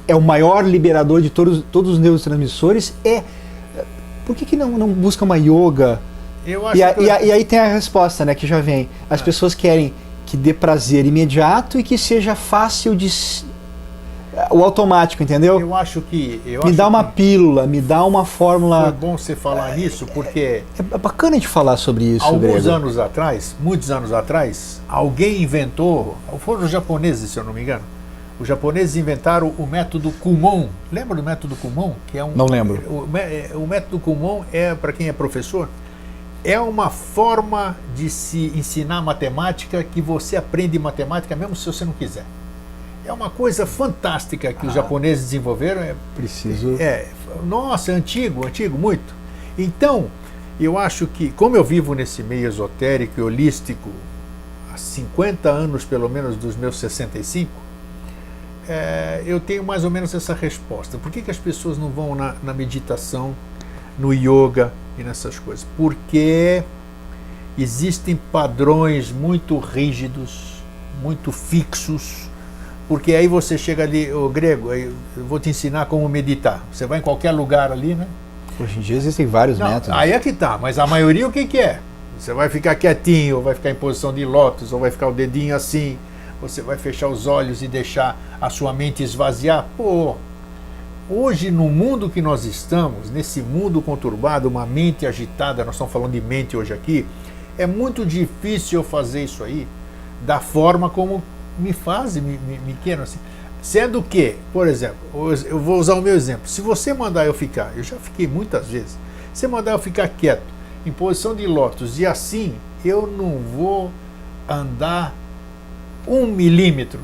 é o maior liberador de todos os neurotransmissores. Por que não busca uma yoga? E aí tem a resposta, né, que já vem. As pessoas querem que dê prazer imediato e que seja fácil o automático, entendeu? Eu acho que... me dá uma pílula, me dá uma fórmula... Foi bom você falar nisso, porque... É bacana a gente falar sobre isso, muitos anos atrás, alguém inventou... Foram os japoneses, se eu não me engano. Os japoneses inventaram o método Kumon. Lembra do método Kumon? Não lembro. O método Kumon para quem é professor, é uma forma de se ensinar matemática que você aprende matemática mesmo se você não quiser. É uma coisa fantástica que os japoneses desenvolveram. Preciso. Nossa, é antigo, muito. Então, eu acho que, como eu vivo nesse meio esotérico e holístico há 50 anos, pelo menos dos meus 65, eu tenho mais ou menos essa resposta. Por que as pessoas não vão na meditação, no yoga e nessas coisas? Porque existem padrões muito rígidos, muito fixos, porque aí você chega ali, ô Grego, eu vou te ensinar como meditar. Você vai em qualquer lugar ali, né? Hoje em dia existem vários métodos. Aí é que tá, mas a maioria o que é? Você vai ficar quietinho, ou vai ficar em posição de lótus, ou vai ficar o dedinho assim, você vai fechar os olhos e deixar a sua mente esvaziar. Pô, hoje no mundo que nós estamos, nesse mundo conturbado, uma mente agitada, nós estamos falando de mente hoje aqui, é muito difícil eu fazer isso aí da forma como me queiram assim. Sendo que, por exemplo, eu vou usar o meu exemplo, se você mandar eu ficar, eu já fiquei muitas vezes, se mandar eu ficar quieto, em posição de lótus, e assim, eu não vou andar 1 milímetro.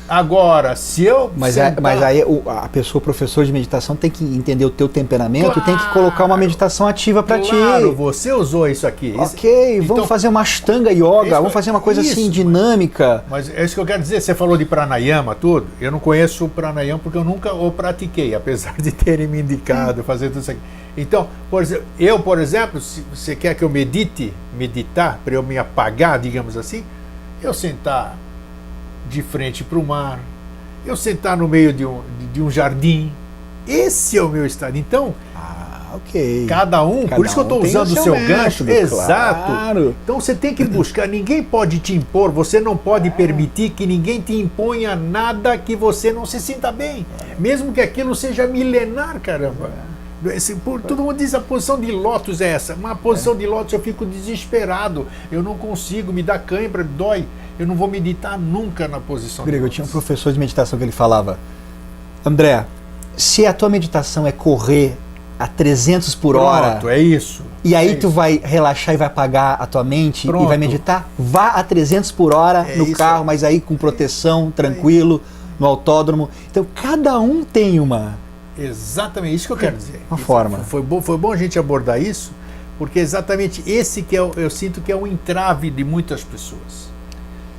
Agora, se eu mas aí a pessoa, o professor de meditação, tem que entender o teu temperamento, tem que colocar uma meditação ativa para ti. Claro, você usou isso aqui. Ok, então, vamos fazer uma Ashtanga Yoga, vamos fazer uma coisa assim, dinâmica. Mas é isso que eu quero dizer, você falou de pranayama, tudo. Eu não conheço o pranayama porque eu nunca o pratiquei, apesar de terem me indicado fazer tudo isso aqui. Então, por exemplo, se você quer que eu meditar, para eu me apagar, digamos assim, eu sentar de frente para o mar, eu sentar no meio de um jardim, esse é o meu estado. Então, ok. Cada um, por isso que eu estou usando o seu gancho. Método, Exato. Claro. Então você tem que buscar, ninguém pode te impor, você não pode permitir que ninguém te imponha nada que você não se sinta bem. Mesmo que aquilo seja milenar, caramba. Todo mundo diz a posição de lótus é essa. Uma posição de lótus eu fico desesperado. Eu não consigo, me dá cãibra, dói. Eu não vou meditar nunca na posição Grego, de eu lótus. tinha um professor de meditação que ele falava: André, se a tua meditação é correr a 300 por hora, Pronto, é isso. e aí é tu isso. vai relaxar e vai apagar a tua mente Pronto. e vai meditar, vá a 300 por hora É no isso carro, aí. mas aí com proteção, tranquilo, no autódromo. Então cada um tem uma... Exatamente, isso que eu quero dizer. Uma forma. Foi bom a gente abordar isso, porque exatamente esse que eu sinto que é um entrave de muitas pessoas.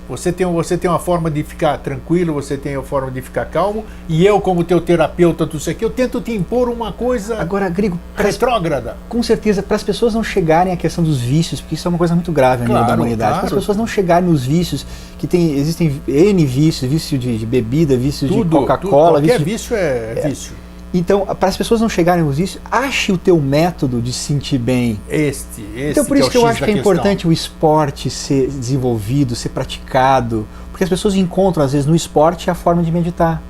Você tem uma forma de ficar tranquilo, você tem uma forma de ficar calmo, e eu, como teu terapeuta, tudo isso aqui, eu tento te impor uma coisa Agora, Grego, retrógrada. com certeza, para as pessoas não chegarem à questão dos vícios, porque isso é uma coisa muito grave a nível da Claro, humanidade, para as claro. pessoas não chegarem nos vícios, existem N vícios, vício de bebida, vício de Coca-Cola, qualquer vício de... vício é vício. Então, para as pessoas não chegarem nos vícios, ache o teu método de se sentir bem. Então, por isso que eu acho que é importante o esporte ser desenvolvido, ser praticado, porque as pessoas encontram, às vezes, no esporte a forma de meditar.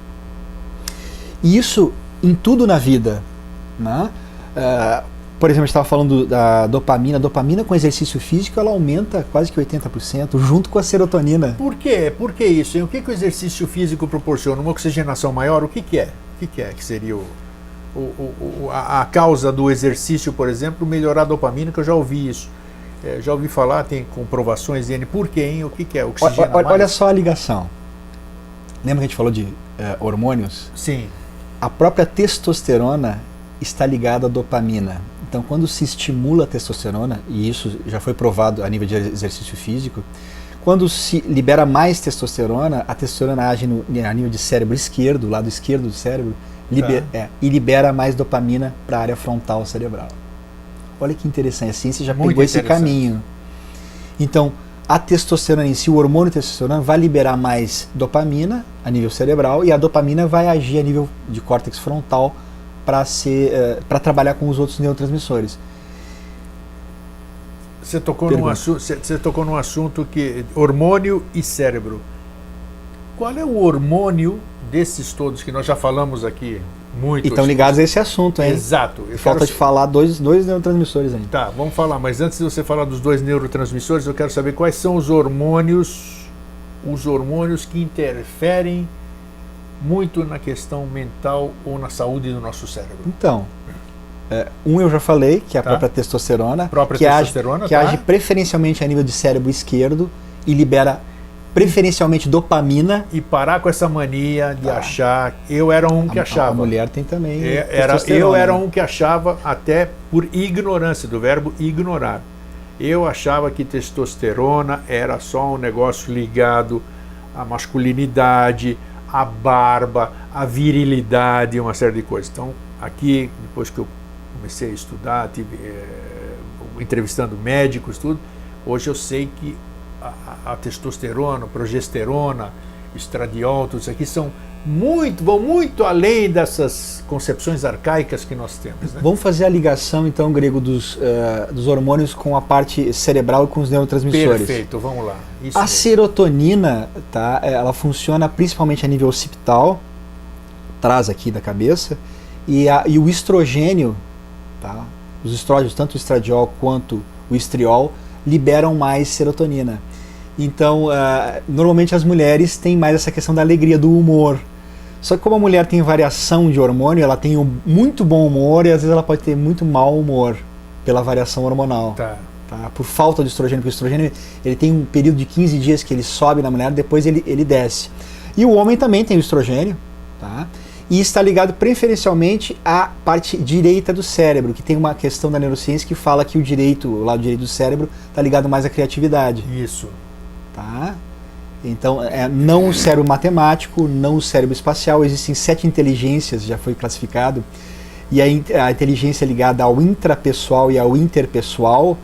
E isso em tudo na vida, né? Por exemplo, a gente estava falando da dopamina. A dopamina com exercício físico, ela aumenta quase que 80%, junto com a serotonina. Por quê? Por que isso? O que o exercício físico proporciona? Uma oxigenação maior? O que é? O que é que seria a causa do exercício, por exemplo, melhorar a dopamina, que eu já ouvi isso. Já ouvi falar, tem comprovações, por quê, hein? O que é? Oxigena mais? Olha só a ligação. Lembra que a gente falou de hormônios? Sim. A própria testosterona está ligada à dopamina. Então, quando se estimula a testosterona, e isso já foi provado a nível de exercício físico, quando se libera mais testosterona, a testosterona age a nível de cérebro esquerdo, lado esquerdo do cérebro, e libera mais dopamina para a área frontal cerebral. Olha que interessante, a ciência já pegou esse caminho. Então, a testosterona em si, o hormônio testosterona, vai liberar mais dopamina a nível cerebral, e a dopamina vai agir a nível de córtex frontal para trabalhar com os outros neurotransmissores. Você tocou num assunto que hormônio e cérebro. Qual é o hormônio desses todos que nós já falamos aqui muito? E estão ligados a esse assunto, hein? Exato. Falta de falar dois neurotransmissores ainda. Tá, vamos falar, mas antes de você falar dos dois neurotransmissores, eu quero saber quais são os hormônios que interferem muito na questão mental ou na saúde do nosso cérebro. Então, eu já falei, que é a própria testosterona, que age preferencialmente a nível de cérebro esquerdo e libera preferencialmente dopamina. E parar com essa mania de achar. Eu era um que achava. A mulher tem também. Eu era um que achava, até por ignorância, do verbo ignorar. Eu achava que testosterona era só um negócio ligado à masculinidade, à barba, à virilidade, uma série de coisas. Então, aqui, depois que eu comecei a estudar, entrevistando médicos, tudo, hoje eu sei que a testosterona, progesterona, estradiol, tudo isso aqui vão muito além dessas concepções arcaicas que nós temos. Né? Vamos fazer a ligação, então, Grego, dos hormônios com a parte cerebral e com os neurotransmissores. Perfeito, vamos lá. Isso a mesmo. serotonina, tá, ela funciona principalmente a nível occipital, atrás aqui da cabeça, e o estrogênio, tá, os estrógenos, tanto o estradiol quanto o estriol, liberam mais serotonina. Então, normalmente as mulheres têm mais essa questão da alegria, do humor. Só que como a mulher tem variação de hormônio, ela tem muito bom humor e às vezes ela pode ter muito mau humor pela variação hormonal. Tá. Por falta de estrogênio, porque o estrogênio ele tem um período de 15 dias que ele sobe na mulher, depois ele desce. E o homem também tem o estrogênio, tá? E está ligado preferencialmente à parte direita do cérebro, que tem uma questão da neurociência que fala que o lado direito do cérebro está ligado mais à criatividade. Isso. Tá? Então, não o cérebro matemático, não o cérebro espacial, existem 7 inteligências, já foi classificado, e a inteligência ligada ao intrapessoal e ao interpessoal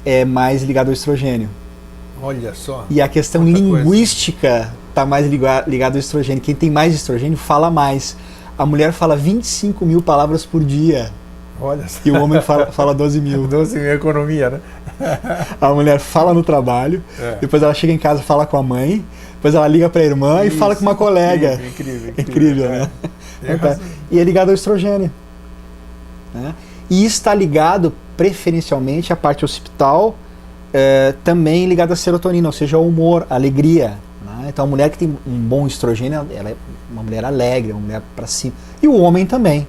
é mais ligada ao estrogênio. Olha só. E a questão linguística está mais ligada ao estrogênio. Quem tem mais estrogênio fala mais. A mulher fala 25 mil palavras por dia. Olha só. E o homem fala 12 mil. 12 mil economia, né? A mulher fala no trabalho, depois ela chega em casa e fala com a mãe, depois ela liga para a irmã e fala com uma colega. Incrível, né? E é ligado ao estrogênio. Né? E está ligado preferencialmente à parte occipital, também ligada à serotonina, ou seja, ao humor, à alegria. Né? Então a mulher que tem um bom estrogênio, ela é uma mulher alegre, uma mulher para cima. E o homem também.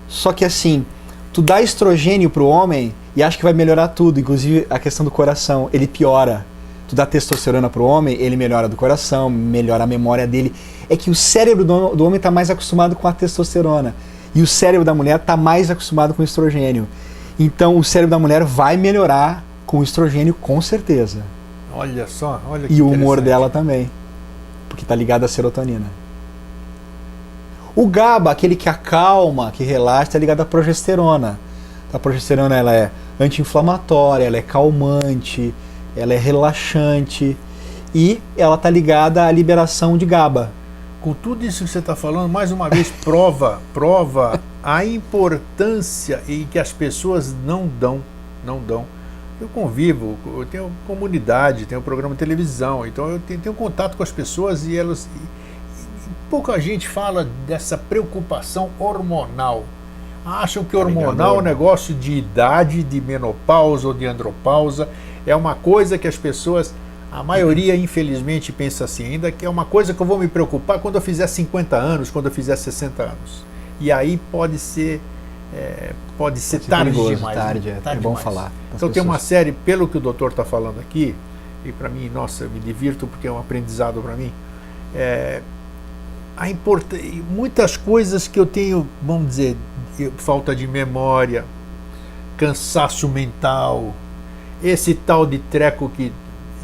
Só que assim, tu dá estrogênio pro homem e acha que vai melhorar tudo, inclusive a questão do coração, ele piora. Tu dá testosterona pro homem, ele melhora do coração, melhora a memória dele. É que o cérebro do homem está mais acostumado com a testosterona e o cérebro da mulher está mais acostumado com o estrogênio. Então o cérebro da mulher vai melhorar com o estrogênio com certeza. Olha só, olha que E o humor dela também, porque está ligado à serotonina. O GABA, aquele que acalma, que relaxa, está ligado à progesterona. A progesterona ela é anti-inflamatória, ela é calmante, ela é relaxante e ela está ligada à liberação de GABA. Com tudo isso que você está falando, mais uma vez prova a importância e que as pessoas não dão. Eu convivo, eu tenho comunidade, tenho programa de televisão, então eu tenho contato com as pessoas e elas... Pouca gente fala dessa preocupação hormonal. Acham que hormonal é um negócio de idade, de menopausa ou de andropausa. É uma coisa que as pessoas, a maioria infelizmente pensa assim, ainda que é uma coisa que eu vou me preocupar quando eu fizer 50 anos, quando eu fizer 60 anos. E aí pode ser tarde perigoso, demais. Tarde é bom demais. falar. Então tem uma série, pelo que o doutor está falando aqui, e para mim, nossa, eu me divirto porque é um aprendizado para mim, muitas coisas que eu tenho, vamos dizer, falta de memória, cansaço mental, esse tal de treco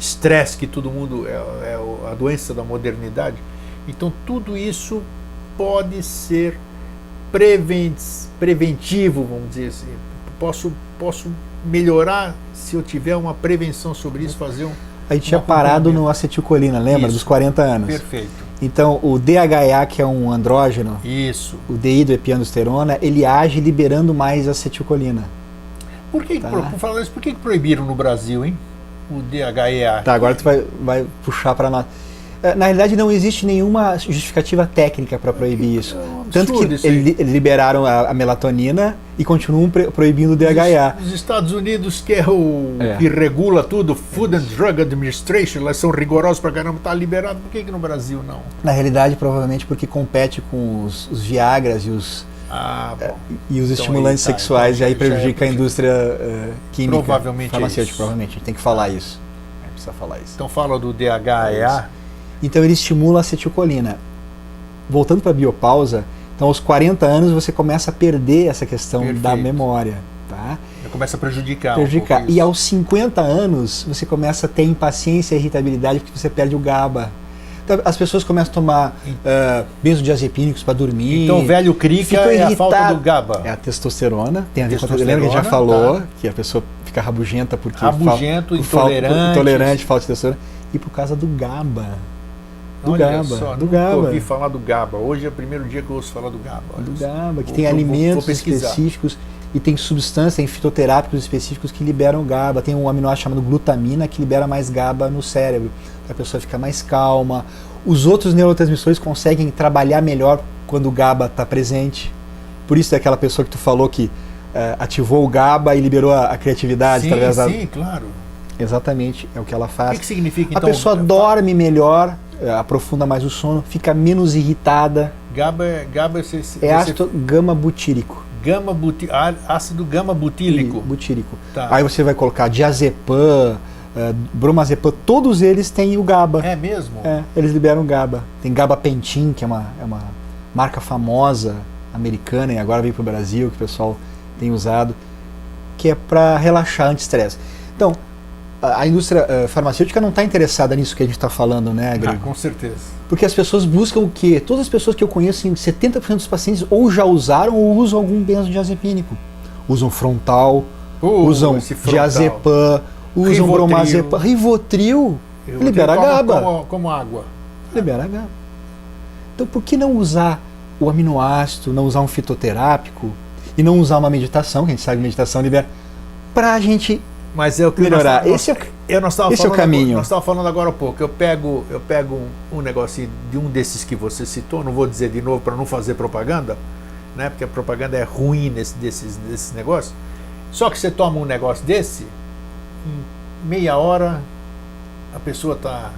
estresse que todo mundo é a doença da modernidade. Então tudo isso pode ser preventivo, vamos dizer assim. Posso melhorar se eu tiver uma prevenção sobre isso, fazer A gente tinha parado no acetilcolina, lembra? Dos 40 anos. Perfeito. Então, o DHA, que é um andrógeno, isso. O dihidroepiandrosterona, ele age liberando mais acetilcolina. Por falar isso, por que proibiram no Brasil, hein? O DHEA. Tá, agora tu vai puxar para nós. Na realidade, não existe nenhuma justificativa técnica para proibir isso. Tanto que eles liberaram a melatonina e continuam proibindo o DHA. Os Estados Unidos, que que regula tudo, Food and Drug Administration, elas são rigorosos pra caramba, tá liberado. Por que no Brasil não? Na realidade, provavelmente porque compete com os Viagras e os estimulantes sexuais, e aí prejudica a indústria química, farmacêutica, provavelmente. A gente tem que falar isso. A gente precisa falar isso. Então fala do DHEA. Então ele estimula a acetilcolina. Voltando para a biopausa, então aos 40 anos você começa a perder essa questão da memória. Tá? Começa a prejudicar. E aos 50 anos você começa a ter impaciência e irritabilidade porque você perde o GABA. Então, as pessoas começam a tomar benzodiazepínicos para dormir. Então o velho crica é a falta do GABA. É a testosterona. Tem a ver com a lembra que a gente já falou, que a pessoa fica rabugenta porque intolerante, falta de testosterona. E por causa do GABA. Nunca ouvi falar do GABA. Hoje é o primeiro dia que eu ouço falar do GABA. Do GABA, que tem alimentos específicos e tem substâncias, tem fitoterápicos específicos que liberam GABA. Tem um aminoácido chamado glutamina que libera mais GABA no cérebro. A pessoa fica mais calma. Os outros neurotransmissores conseguem trabalhar melhor quando o GABA está presente. Por isso é aquela pessoa que tu falou que ativou o GABA e liberou a criatividade. Sim, claro. Exatamente, é o que ela faz. O que significa então? A pessoa dorme melhor, aprofunda mais o sono, fica menos irritada. GABA é ácido gama-butírico. Ácido gama-butílico. Butírico. Tá. Aí você vai colocar diazepam, bromazepam, todos eles têm o GABA. É mesmo? Eles liberam GABA. Tem gabapentin, que é uma marca famosa americana e agora veio para o Brasil, que o pessoal tem usado, que é para relaxar anti-estresse. Então, a indústria farmacêutica não está interessada nisso que a gente está falando, né, Grego? Com certeza. Porque as pessoas buscam o quê? Todas as pessoas que eu conheço, 70% dos pacientes ou já usaram ou usam algum benzodiazepínico. Usam frontal, usam diazepam, usam bromazepam, Rivotril, libera GABA. Como água. Libera GABA. Então por que não usar o aminoácido, não usar um fitoterápico e não usar uma meditação, que a gente sabe que meditação libera, para a gente Mas é o que melhorar. Esse é o caminho. Nós estávamos falando agora há pouco. Eu pego um negocinho de um desses que você citou, não vou dizer de novo para não fazer propaganda, né? Porque a propaganda é ruim desses negócios. Só que você toma um negócio desse, em meia hora a pessoa está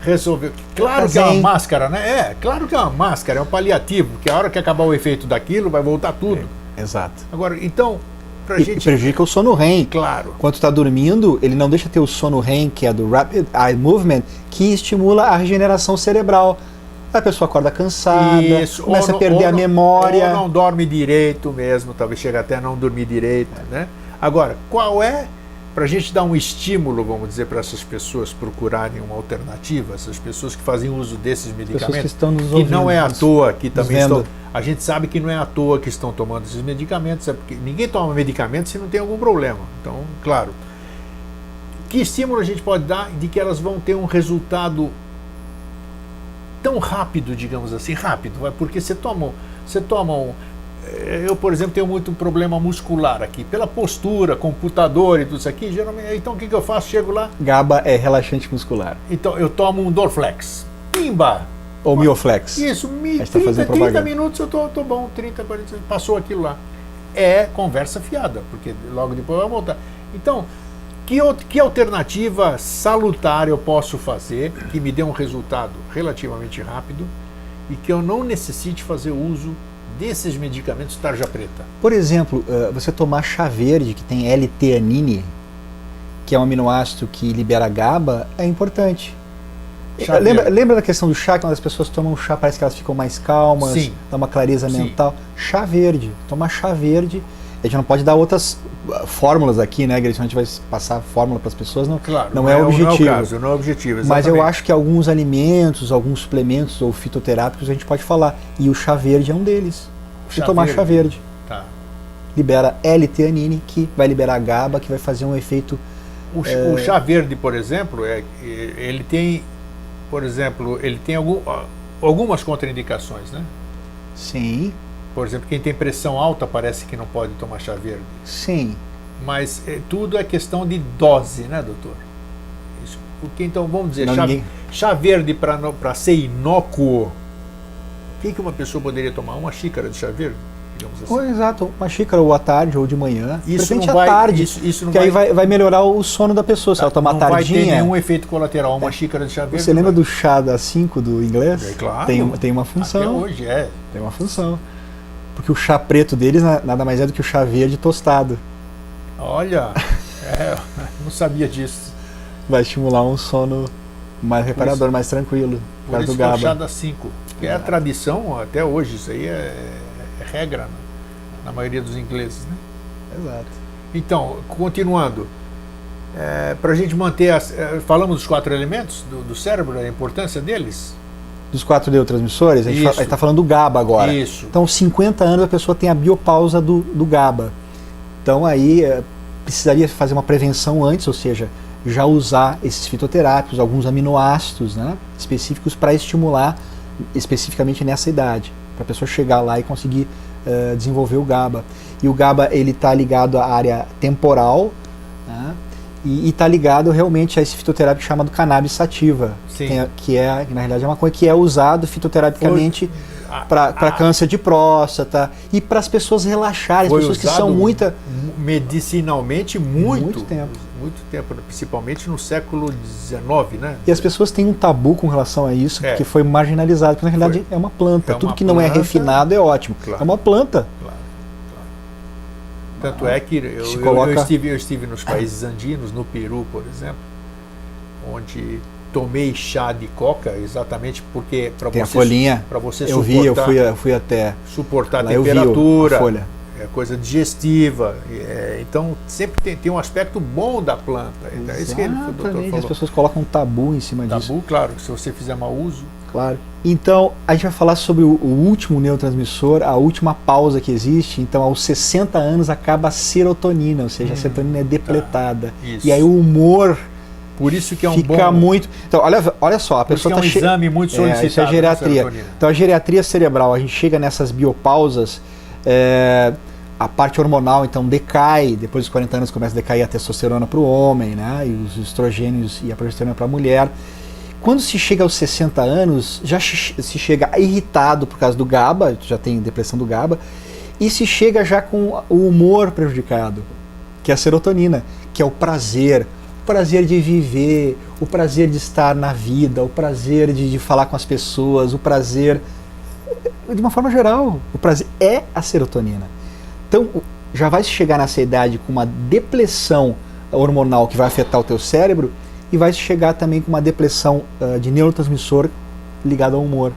resolveu. Claro que é uma máscara, né? Claro que é uma máscara, é um paliativo, porque a hora que acabar o efeito daquilo vai voltar tudo. Exato. Agora, então, E prejudica o sono REM. Claro. Quando está dormindo, ele não deixa ter o sono REM, que é do Rapid Eye Movement, que estimula a regeneração cerebral. A pessoa acorda cansada, começa a perder a memória. Ou não dorme direito mesmo, talvez chegue até a não dormir direito, né? Agora, qual é, para a gente dar um estímulo, vamos dizer, para essas pessoas procurarem uma alternativa, essas pessoas que fazem uso desses medicamentos, que estão nos que ouvindo, não é à toa que também vendo. estão... A gente sabe que não é à toa que estão tomando esses medicamentos, é porque ninguém toma medicamento se não tem algum problema. Então, claro. Que estímulo a gente pode dar de que elas vão ter um resultado tão rápido, digamos assim, rápido, porque você toma eu, por exemplo, tenho muito problema muscular aqui, pela postura, computador e tudo isso aqui, geralmente, então o que eu faço? Chego lá... GABA é relaxante muscular. Então, eu tomo um Dorflex, pimba! Ou Mioflex. Isso, 30 minutos eu tô bom, 30, 40, passou aquilo lá. É conversa fiada, porque logo depois vai voltar. Então, que alternativa salutar eu posso fazer que me dê um resultado relativamente rápido e que eu não necessite fazer uso desses medicamentos tarja preta? Por exemplo, você tomar chá verde, que tem L-teanine, que é um aminoácido que libera GABA, é importante. Lembra da questão do chá, quando as pessoas tomam chá, parece que elas ficam mais calmas, Sim. dá uma clareza Sim. mental. Chá verde, tomar chá verde. A gente não pode dar outras fórmulas aqui, né, Gretchen? A gente vai passar fórmula para as pessoas, não, Claro, não é o objetivo. Não é o caso, não é o objetivo, mas eu exatamente. acho que alguns alimentos, alguns suplementos ou fitoterápicos a gente pode falar. E o chá verde é um deles. Você tomar chá verde. Tá. Libera L-teanine, que vai liberar GABA, que vai fazer um efeito... O chá verde, por exemplo, ele tem, por exemplo, ele tem algumas contraindicações, né? Sim. Por exemplo, quem tem pressão alta parece que não pode tomar chá verde. Sim. Mas tudo é questão de dose, né, doutor? Isso, porque então, vamos dizer, chá verde para ser inócuo, o que uma pessoa poderia tomar? Uma xícara de chá verde, digamos assim. Exato, uma xícara ou à tarde ou de manhã. Isso não à vai, tarde, isso não que aí vai melhorar o sono da pessoa. Se ela tomar não tardinha... vai ter nenhum efeito colateral, uma xícara de chá verde. Você lembra do chá das 5 do inglês? É claro. Tem uma função. Até hoje, Tem uma função. Porque o chá preto deles nada mais é do que o chá verde tostado. Olha, não sabia disso. Vai estimular um sono mais reparador, mais tranquilo. Por isso que é o chá das 5. Que é a tradição até hoje, isso aí é regra na maioria dos ingleses, né? Exato. Então, continuando, para a gente manter, falamos dos 4 elementos do cérebro, a importância deles? Dos 4 neurotransmissores, a gente está falando do GABA agora. Isso. Então, 50 anos a pessoa tem a biopausa do GABA. Então, aí precisaria fazer uma prevenção antes, ou seja, já usar esses fitoterápicos, alguns aminoácidos, né, específicos para estimular especificamente nessa idade, para a pessoa chegar lá e conseguir desenvolver o GABA. E o GABA ele está ligado à área temporal, né, e está ligado realmente a esse fitoterápico chamado cannabis sativa, que na realidade é uma coisa que é usado fitoterapicamente para câncer de próstata e para as pessoas relaxarem, as pessoas que são medicinalmente muito tempo, principalmente no século XIX, né? E as pessoas têm um tabu com relação a isso, porque foi marginalizado, porque na realidade é uma planta. Tudo que não é refinado é ótimo. Claro. É uma planta. Claro. Tanto é que eu estive nos países andinos, no Peru, por exemplo, onde tomei chá de coca exatamente porque para você suportar, eu fui até suportar a temperatura, é coisa digestiva, então sempre tem um aspecto bom da planta. É isso que o doutor falou. As pessoas colocam um tabu em cima disso. Tabu, claro, se você fizer mau uso. Claro. Então, a gente vai falar sobre o último neurotransmissor, a última pausa que existe. Então, aos 60 anos acaba a serotonina, ou seja, a serotonina é depletada. E aí o humor por isso que é fica muito... Então, olha só, a pessoa está... É um exame muito solicitado. Isso é geriatria. Então, a geriatria cerebral, a gente chega nessas biopausas, a parte hormonal então decai, depois dos 40 anos começa a decair a testosterona para o homem, né? E os estrogênios e a progesterona para a mulher. Quando se chega aos 60 anos, já se chega irritado por causa do GABA, já tem depressão do GABA, e se chega já com o humor prejudicado, que é a serotonina, que é o prazer de viver, o prazer de estar na vida, o prazer de falar com as pessoas, o prazer, de uma forma geral, o prazer é a serotonina. Então, já vai chegar nessa idade com uma depressão hormonal que vai afetar o teu cérebro, e vai chegar também com uma depressão de neurotransmissor ligado ao humor.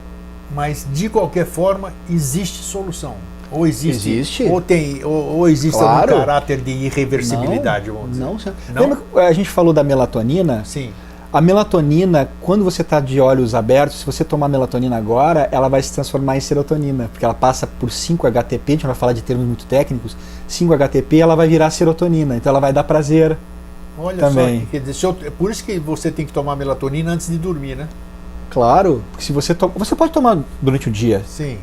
Mas, de qualquer forma, existe solução. Ou existe. Ou existe Claro. algum caráter de irreversibilidade, vamos dizer. Não. Não? Lembra que a gente falou da melatonina? Sim. A melatonina, quando você está de olhos abertos, se você tomar melatonina agora, ela vai se transformar em serotonina, porque ela passa por 5-HTP, a gente vai falar de termos muito técnicos, 5-HTP ela vai virar serotonina, então ela vai dar prazer. Olha também. só, quer dizer, por isso que você tem que tomar melatonina antes de dormir, né? Claro, porque se você você pode tomar durante o dia. Sim.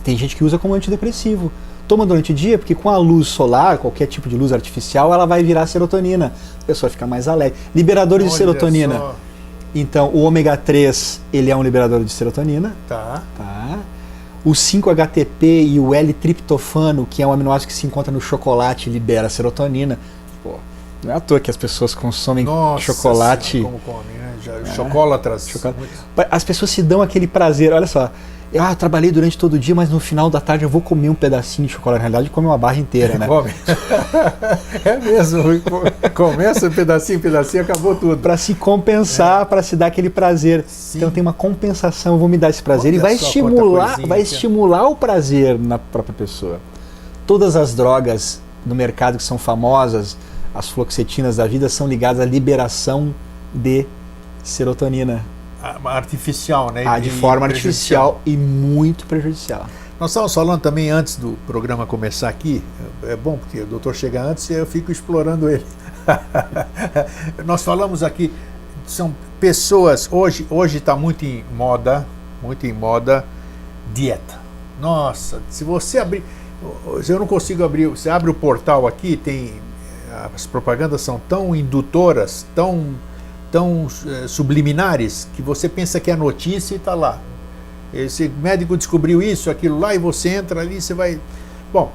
Tem gente que usa como antidepressivo. Toma durante o dia porque com a luz solar, qualquer tipo de luz artificial, ela vai virar serotonina. A pessoa fica mais alegre. Liberadores de Olha serotonina. só. Então, o ômega 3, ele é um liberador de serotonina. Tá. O 5-HTP e o L-triptofano, que é um aminoácido que se encontra no chocolate, libera serotonina. Pô, não é à toa que as pessoas consomem Nossa chocolate. Senhora, como comem, né? Chocolatras. As pessoas se dão aquele prazer. Olha só, eu trabalhei durante todo o dia, mas no final da tarde eu vou comer um pedacinho de chocolate. Na realidade, come uma barra inteira, né? Come. É mesmo. Começa um pedacinho, acabou tudo. Para se compensar, para se dar aquele prazer. Sim. Então tem uma compensação, eu vou me dar esse prazer. Olha E vai só estimular o prazer na própria pessoa. Todas as drogas no mercado que são famosas, as fluoxetinas da vida, são ligadas à liberação de serotonina. Artificial, né? De forma artificial e muito prejudicial. Nós estávamos falando também antes do programa começar aqui, é bom porque o doutor chega antes e eu fico explorando ele. Nós falamos aqui, são pessoas, hoje está muito em moda, dieta. Nossa, se você abrir, eu não consigo abrir, você abre o portal aqui, as propagandas são tão indutoras, tão subliminares, que você pensa que é notícia e está lá. Esse médico descobriu isso, aquilo lá, e você entra ali, você vai... Bom,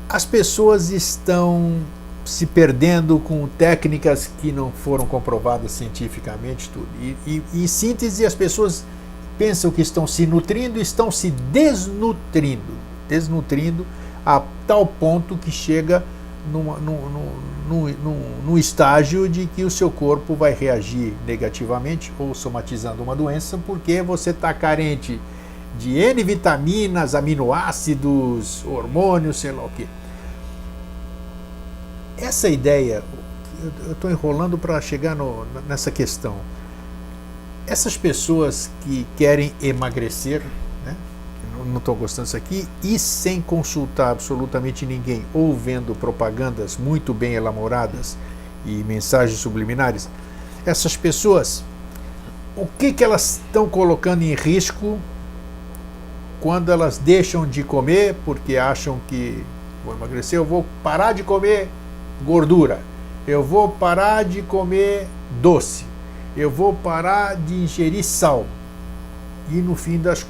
as pessoas estão se perdendo com técnicas que não foram comprovadas cientificamente, tudo. E em síntese, as pessoas pensam que estão se nutrindo e estão se desnutrindo a tal ponto que chega num estágio de que o seu corpo vai reagir negativamente ou somatizando uma doença porque você está carente de N vitaminas, aminoácidos, hormônios, sei lá o quê. Essa ideia, eu estou enrolando para chegar nessa questão. Essas pessoas que querem emagrecer, né? Não estou gostando disso aqui, e sem consultar absolutamente ninguém, ou vendo propagandas muito bem elaboradas e mensagens subliminares, essas pessoas, o que elas estão colocando em risco quando elas deixam de comer porque acham que vou emagrecer, eu vou parar de comer gordura, eu vou parar de comer doce, eu vou parar de ingerir sal. E no fim das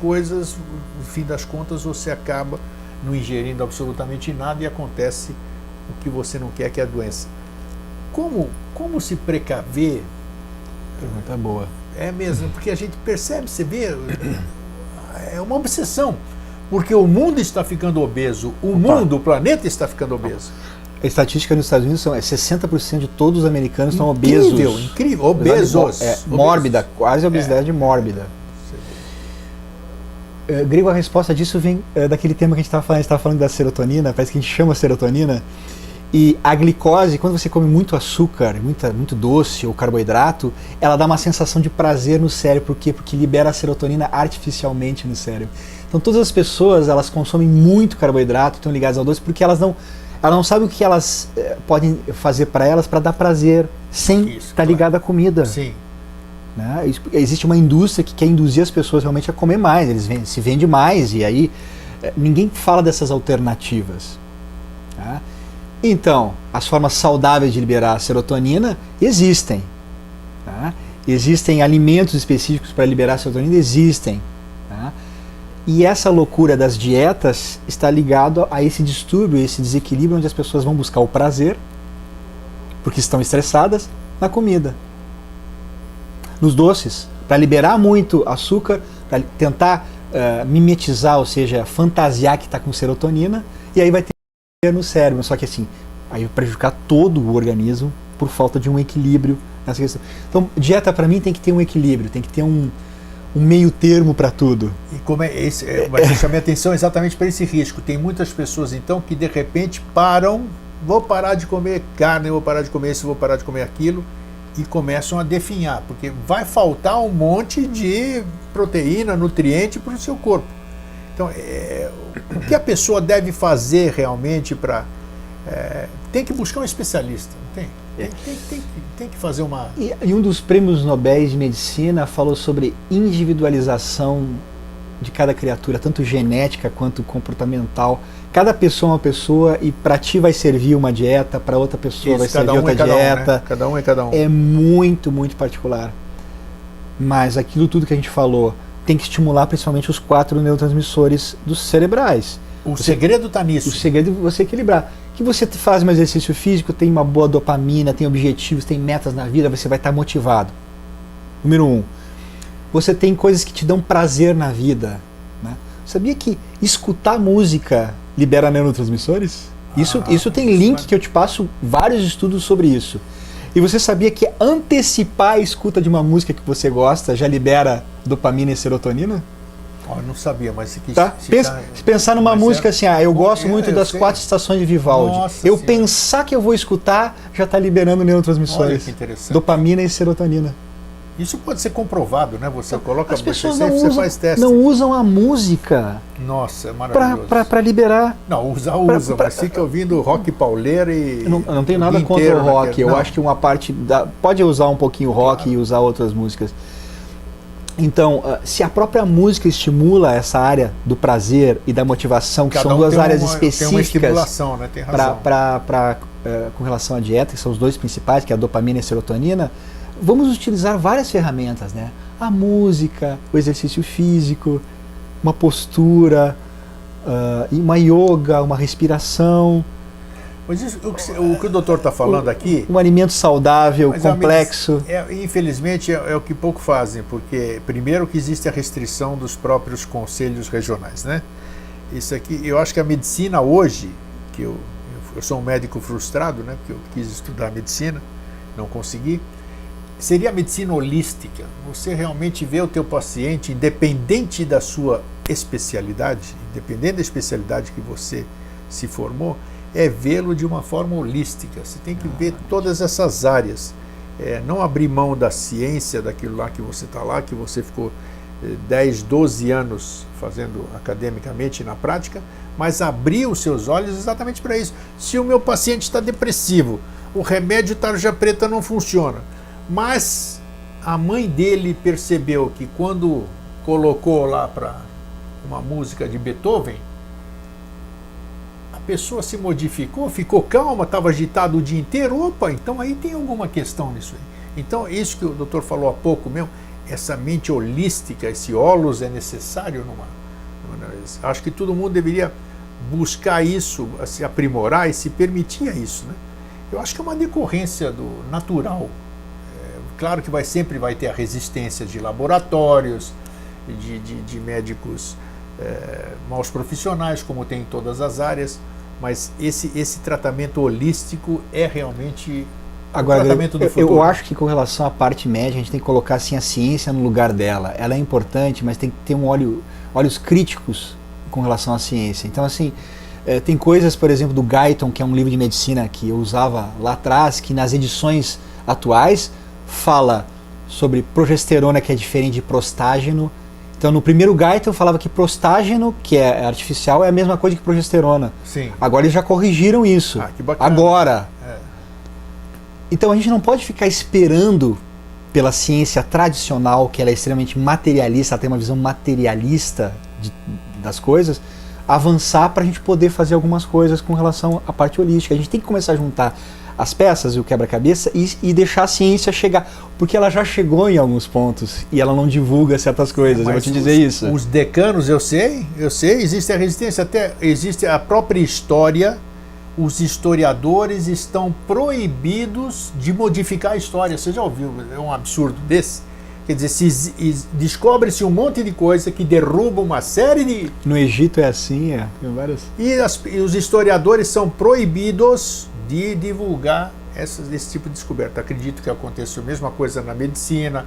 contas, você acaba não ingerindo absolutamente nada e acontece o que você não quer, que é a doença. Como se precaver? Pergunta boa. É mesmo, porque a gente percebe, você vê, é uma obsessão. Porque o mundo está ficando obeso, o planeta está ficando obeso. A estatística nos Estados Unidos é 60% de todos os americanos estão obesos. Incrível, obesos. Mórbida, quase obesidade mórbida. Grego, a resposta disso vem daquele tema que a gente estava falando da serotonina, parece que a gente chama serotonina, e a glicose, quando você come muito açúcar, muito doce ou carboidrato, ela dá uma sensação de prazer no cérebro. Por quê? Porque libera a serotonina artificialmente no cérebro. Então todas as pessoas, elas consomem muito carboidrato, estão ligadas ao doce, porque elas não sabem o que elas podem fazer para elas para dar prazer, sem estar ligado à comida. Sim. Né? Existe uma indústria que quer induzir as pessoas realmente a comer mais, se vende mais, e aí ninguém fala dessas alternativas. Tá? Então, as formas saudáveis de liberar a serotonina existem. Tá? Existem alimentos específicos para liberar a serotonina? Existem. Tá? E essa loucura das dietas está ligado a esse distúrbio, esse desequilíbrio onde as pessoas vão buscar o prazer, porque estão estressadas, na comida. Nos doces, para liberar muito açúcar, para tentar mimetizar, ou seja, fantasiar que está com serotonina, e aí vai ter no cérebro. Só que assim, aí vai prejudicar todo o organismo por falta de um equilíbrio nessa questão. Então, dieta para mim tem que ter um equilíbrio, tem que ter um meio termo para tudo. E como é esse, mas eu chamei a atenção exatamente para esse risco. Tem muitas pessoas então que de repente param, vou parar de comer carne, vou parar de comer isso, vou parar de comer aquilo, e começam a definhar, porque vai faltar um monte de proteína, nutriente para o seu corpo. Então, o que a pessoa deve fazer realmente para... tem que buscar um especialista, não tem? Tem que fazer uma... E um dos prêmios Nobel de Medicina falou sobre individualização de cada criatura, tanto genética quanto comportamental. Cada pessoa é uma pessoa e para ti vai servir uma dieta, para outra pessoa vai servir outra dieta. Né? Cada um é cada um. É muito, muito particular. Mas aquilo tudo que a gente falou tem que estimular principalmente os 4 neurotransmissores dos cerebrais. O segredo está nisso. O segredo é você equilibrar. Que você faz um exercício físico, tem uma boa dopamina, tem objetivos, tem metas na vida, você vai estar motivado. Número 1. Você tem coisas que te dão prazer na vida. Né? Sabia que escutar música libera neurotransmissores? Isso tem link que eu te passo vários estudos sobre isso. E você sabia que antecipar a escuta de uma música que você gosta já libera dopamina e serotonina? Eu não sabia, mas se pensar numa música assim, eu gosto muito das 4 estações de Vivaldi. Nossa eu senhora. Pensar que eu vou escutar já está liberando neurotransmissores. Olha que interessante. Dopamina e serotonina. Isso pode ser comprovado, né? Você coloca as pessoas você faz teste. não usam a música. Nossa, é maravilhoso. Para liberar. Não, usam, mas fica ouvindo rock pauleiro e... Eu não tenho nada contra o rock. Eu acho que uma parte... pode usar um pouquinho o rock e usar outras músicas. Então, se a própria música estimula essa área do prazer e da motivação, que são duas áreas específicas... Tem uma estimulação, né? Tem razão. Com relação à dieta, que são os dois principais, que é a dopamina e a serotonina, vamos utilizar várias ferramentas, né? A música, o exercício físico, uma postura, uma yoga, uma respiração. Mas isso, o que o doutor está falando aqui... Um alimento saudável, complexo. Infelizmente é o que pouco fazem, porque primeiro que existe a restrição dos próprios conselhos regionais, né? Isso aqui, eu acho que a medicina hoje, que eu sou um médico frustrado, né? Porque eu quis estudar medicina, não consegui. Seria a medicina holística. Você realmente vê o teu paciente, independente da sua especialidade, independente da especialidade que você se formou, é vê-lo de uma forma holística. Você tem que ver todas essas áreas. Não abrir mão da ciência, daquilo lá que você está lá, que você ficou 10, 12 anos fazendo academicamente na prática, mas abrir os seus olhos exatamente para isso. Se o meu paciente está depressivo, o remédio tarja preta não funciona, mas a mãe dele percebeu que quando colocou lá para uma música de Beethoven, a pessoa se modificou, ficou calma, estava agitado o dia inteiro. Opa, então aí tem alguma questão nisso aí. Então isso que o doutor falou há pouco mesmo, essa mente holística, esse holos é necessário acho que todo mundo deveria buscar isso, se aprimorar e se permitir isso, né? Eu acho que é uma decorrência do natural. Claro que sempre vai ter a resistência de laboratórios, de médicos maus profissionais, como tem em todas as áreas, mas esse tratamento holístico é realmente o tratamento do futuro. Eu acho que com relação à parte médica, a gente tem que colocar assim, a ciência no lugar dela. Ela é importante, mas tem que ter olhos críticos com relação à ciência. Então, assim, tem coisas, por exemplo, do Guyton, que é um livro de medicina que eu usava lá atrás, que nas edições atuais fala sobre progesterona, que é diferente de prostágeno. Então, no primeiro Guyton falava que prostágeno, que é artificial, é a mesma coisa que progesterona. Sim. Agora eles já corrigiram isso. Que bacana. Agora. Então, a gente não pode ficar esperando pela ciência tradicional, que ela é extremamente materialista, ela tem uma visão materialista das coisas. avançar para a gente poder fazer algumas coisas com relação à parte holística. A gente tem que começar a juntar as peças e o quebra-cabeça e deixar a ciência chegar, porque ela já chegou em alguns pontos e ela não divulga certas coisas, eu vou te dizer isso. Os decanos, eu sei, existe a resistência, até existe a própria história, os historiadores estão proibidos de modificar a história. Você já ouviu um absurdo desse? Quer dizer, descobre-se um monte de coisa que derruba uma série de... No Egito é assim, tem várias... E os historiadores são proibidos de divulgar esse tipo de descoberta. Acredito que aconteceu a mesma coisa na medicina,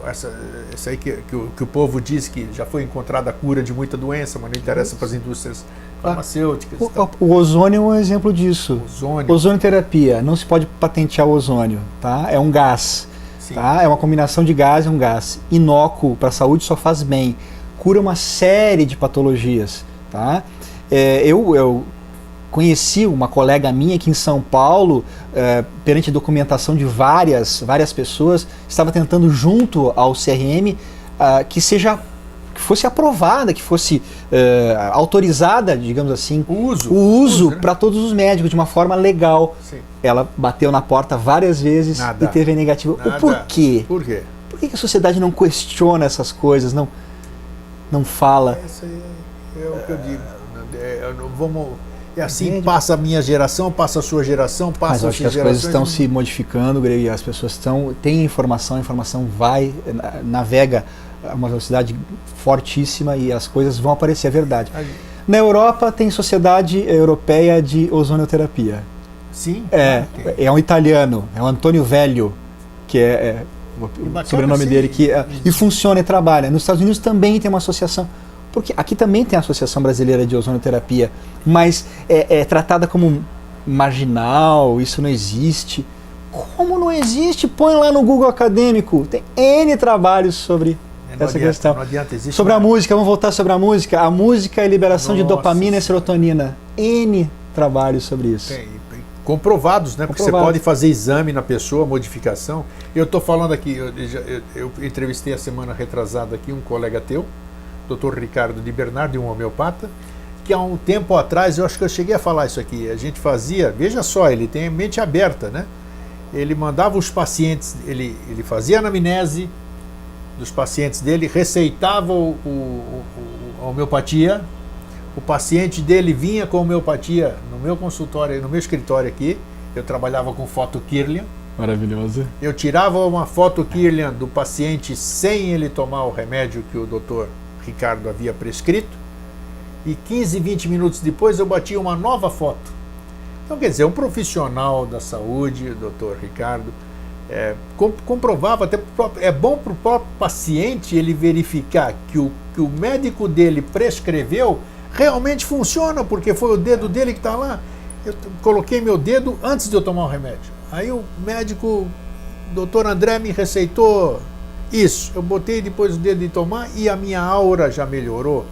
essa aí que o povo diz que já foi encontrada a cura de muita doença, mas não interessa para as indústrias farmacêuticas. O ozônio é um exemplo disso. Ozonioterapia, não se pode patentear o ozônio, tá? É um gás, tá? É uma combinação de gás e um gás. Inócuo para a saúde, só faz bem. Cura uma série de patologias, tá? Eu conheci uma colega minha aqui em São Paulo, perante a documentação de várias pessoas, estava tentando junto ao CRM que fosse aprovada, que fosse autorizada, digamos assim, o uso para todos os médicos de uma forma legal. Sim. Ela bateu na porta várias vezes e teve negativo. O porquê? Por quê? Por que a sociedade não questiona essas coisas, não fala? Isso é o que eu digo. Assim passa a minha geração, passa a sua geração, passa Mas eu acho que as coisas estão se modificando, Greg, e as pessoas têm informação, a informação navega a uma velocidade fortíssima e as coisas vão aparecer, é verdade. Na Europa tem Sociedade Europeia de Ozonioterapia. Sim. É um italiano, é o Antônio Velho, que é o sobrenome dele, e funciona e trabalha. Nos Estados Unidos também tem uma associação. Porque aqui também tem a Associação Brasileira de Ozonioterapia, mas é tratada como marginal, isso não existe. Como não existe? Põe lá no Google Acadêmico, tem N trabalhos sobre essa questão. Não adianta, sobre a música, vamos voltar sobre a música. A música é a liberação de dopamina e serotonina. N trabalhos sobre isso. Tem comprovados, né? Porque você pode fazer exame na pessoa, modificação. Eu estou falando aqui, eu entrevistei a semana retrasada aqui um colega teu, Dr. Ricardo de Bernardi, um homeopata, que há um tempo atrás, eu acho que eu cheguei a falar isso aqui, a gente fazia, veja só, ele tem a mente aberta, né? Ele mandava os pacientes, ele fazia a anamnese dos pacientes dele, receitava a homeopatia, o paciente dele vinha com homeopatia no meu consultório, no meu escritório aqui, eu trabalhava com foto Kirlian. Maravilhoso. Eu tirava uma foto Kirlian do paciente sem ele tomar o remédio que o doutor Ricardo havia prescrito, e 15, 20 minutos depois eu batia uma nova foto. Então, quer dizer, um profissional da saúde, o doutor Ricardo, comprovava, até é bom para o próprio paciente ele verificar que o médico dele prescreveu realmente funciona, porque foi o dedo dele que está lá. Eu coloquei meu dedo antes de eu tomar o remédio. Aí o médico, doutor André, me receitou isso, eu botei depois o dedo de tomar e a minha aura já melhorou,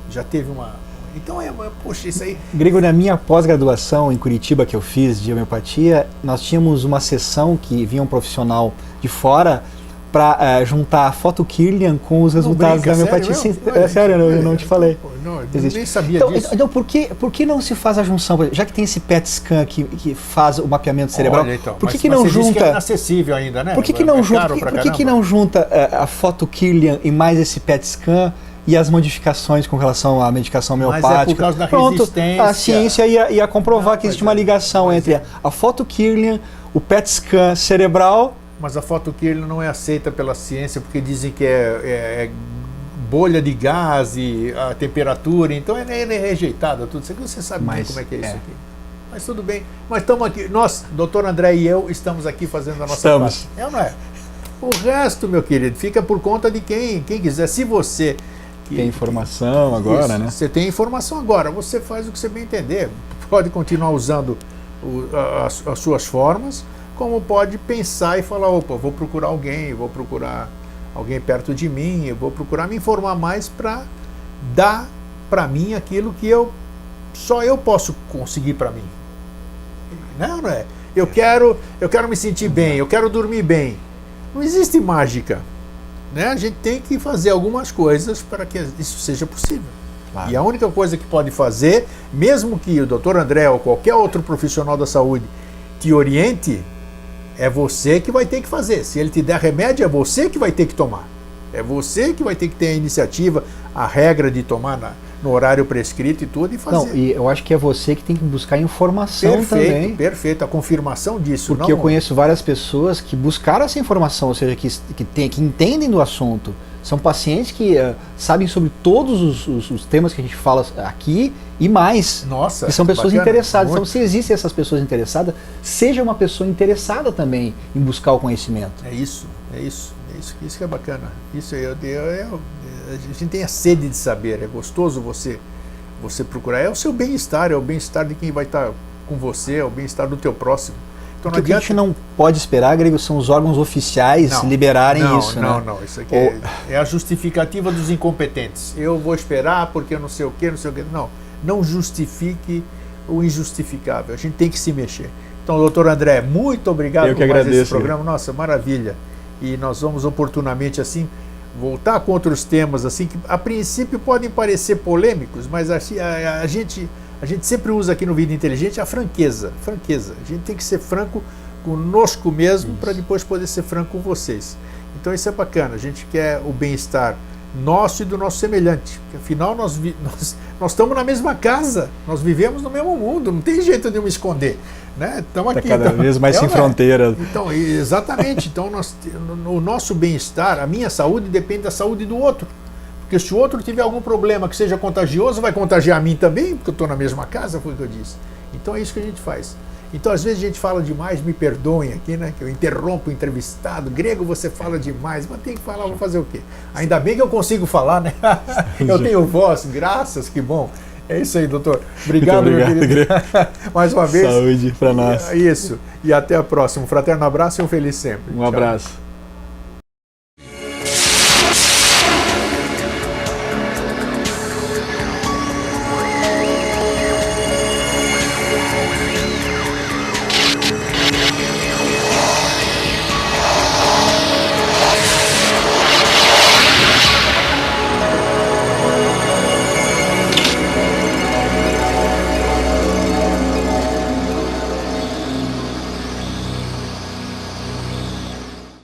já teve uma... Então, poxa, isso aí... Grego, na minha pós-graduação em Curitiba que eu fiz de homeopatia, nós tínhamos uma sessão que vinha um profissional de fora para juntar a foto Kirlian com os resultados da homeopatia. Sério, eu não te falei. Eu nem sabia disso. Então, por que não se faz a junção? Já que tem esse PET scan que faz o mapeamento cerebral, então, por que não junta... Que é inacessível ainda, né? Por que não junta a foto Kirlian e mais esse PET scan e as modificações com relação à medicação homeopática? Mas é por causa da resistência. A ciência ia comprovar que existe uma ligação entre a foto Kirlian, o PET scan cerebral... Mas a foto Kirlian não é aceita pela ciência porque dizem que é bolha de gás e a temperatura, então é rejeitada tudo. Você sabe bem como é que é isso aqui. Mas tudo bem. Mas estamos aqui, nós, doutor André e eu, estamos aqui fazendo a nossa parte. É ou não é? O resto, meu querido, fica por conta de quem quiser. Se você... Tem informação agora, né? Você tem informação agora, você faz o que você bem entender. Pode continuar usando as suas formas, como pode pensar e falar, opa, vou procurar alguém perto de mim, eu vou procurar me informar mais para dar para mim aquilo que só eu posso conseguir para mim. Não é? Eu quero me sentir bem, eu quero dormir bem. Não existe mágica, né? A gente tem que fazer algumas coisas para que isso seja possível. Claro. E a única coisa que pode fazer, mesmo que o Dr. André ou qualquer outro profissional da saúde te oriente, é você que vai ter que fazer. Se ele te der remédio, é você que vai ter que tomar. É você que vai ter que ter a iniciativa, a regra de tomar no horário prescrito e tudo e fazer. Não, e eu acho que é você que tem que buscar informação também. Perfeito, a confirmação disso. Porque eu conheço várias pessoas que buscaram essa informação, ou seja, que entendem do assunto. São pacientes que sabem sobre todos os temas que a gente fala aqui e mais. Nossa, que são pessoas bacana, interessadas. muito. Então, se existem essas pessoas interessadas, seja uma pessoa interessada também em buscar o conhecimento. Isso que é bacana. A gente tem a sede de saber, é gostoso você procurar. É o seu bem-estar, é o bem-estar de quem vai estar com você, é o bem-estar do teu próximo. Então, o que a gente não pode esperar, Grego, são os órgãos oficiais liberarem isso. Não, isso aqui é a justificativa dos incompetentes. Eu vou esperar porque eu não sei o quê. Não justifique o injustificável. A gente tem que se mexer. Então, doutor André, muito obrigado por mais esse programa. Nossa, maravilha. E nós vamos oportunamente, assim, voltar com outros temas, assim, que a princípio podem parecer polêmicos, mas a gente sempre usa aqui no Vida Inteligente a franqueza. A gente tem que ser franco conosco mesmo para depois poder ser franco com vocês. Então isso é bacana, a gente quer o bem-estar nosso e do nosso semelhante. Porque, afinal, nós estamos na mesma casa, nós vivemos no mesmo mundo, não tem jeito de me esconder. Né? Estamos aqui. Cada vez mais sem fronteiras. Então, exatamente. Então, o nosso bem-estar, a minha saúde depende da saúde do outro. Porque se o outro tiver algum problema que seja contagioso, vai contagiar a mim também, porque eu estou na mesma casa, foi o que eu disse. Então é isso que a gente faz. Então às vezes a gente fala demais, me perdoem aqui, né? Que eu interrompo o entrevistado. Grego, você fala demais, mas tem que falar, vou fazer o quê? Ainda bem que eu consigo falar, né? Eu tenho voz, graças, que bom. É isso aí, doutor. Obrigado, meu querido. Grego. Mais uma vez. Saúde para nós. Isso. E até a próxima. Um fraterno abraço e um feliz sempre. Um abraço.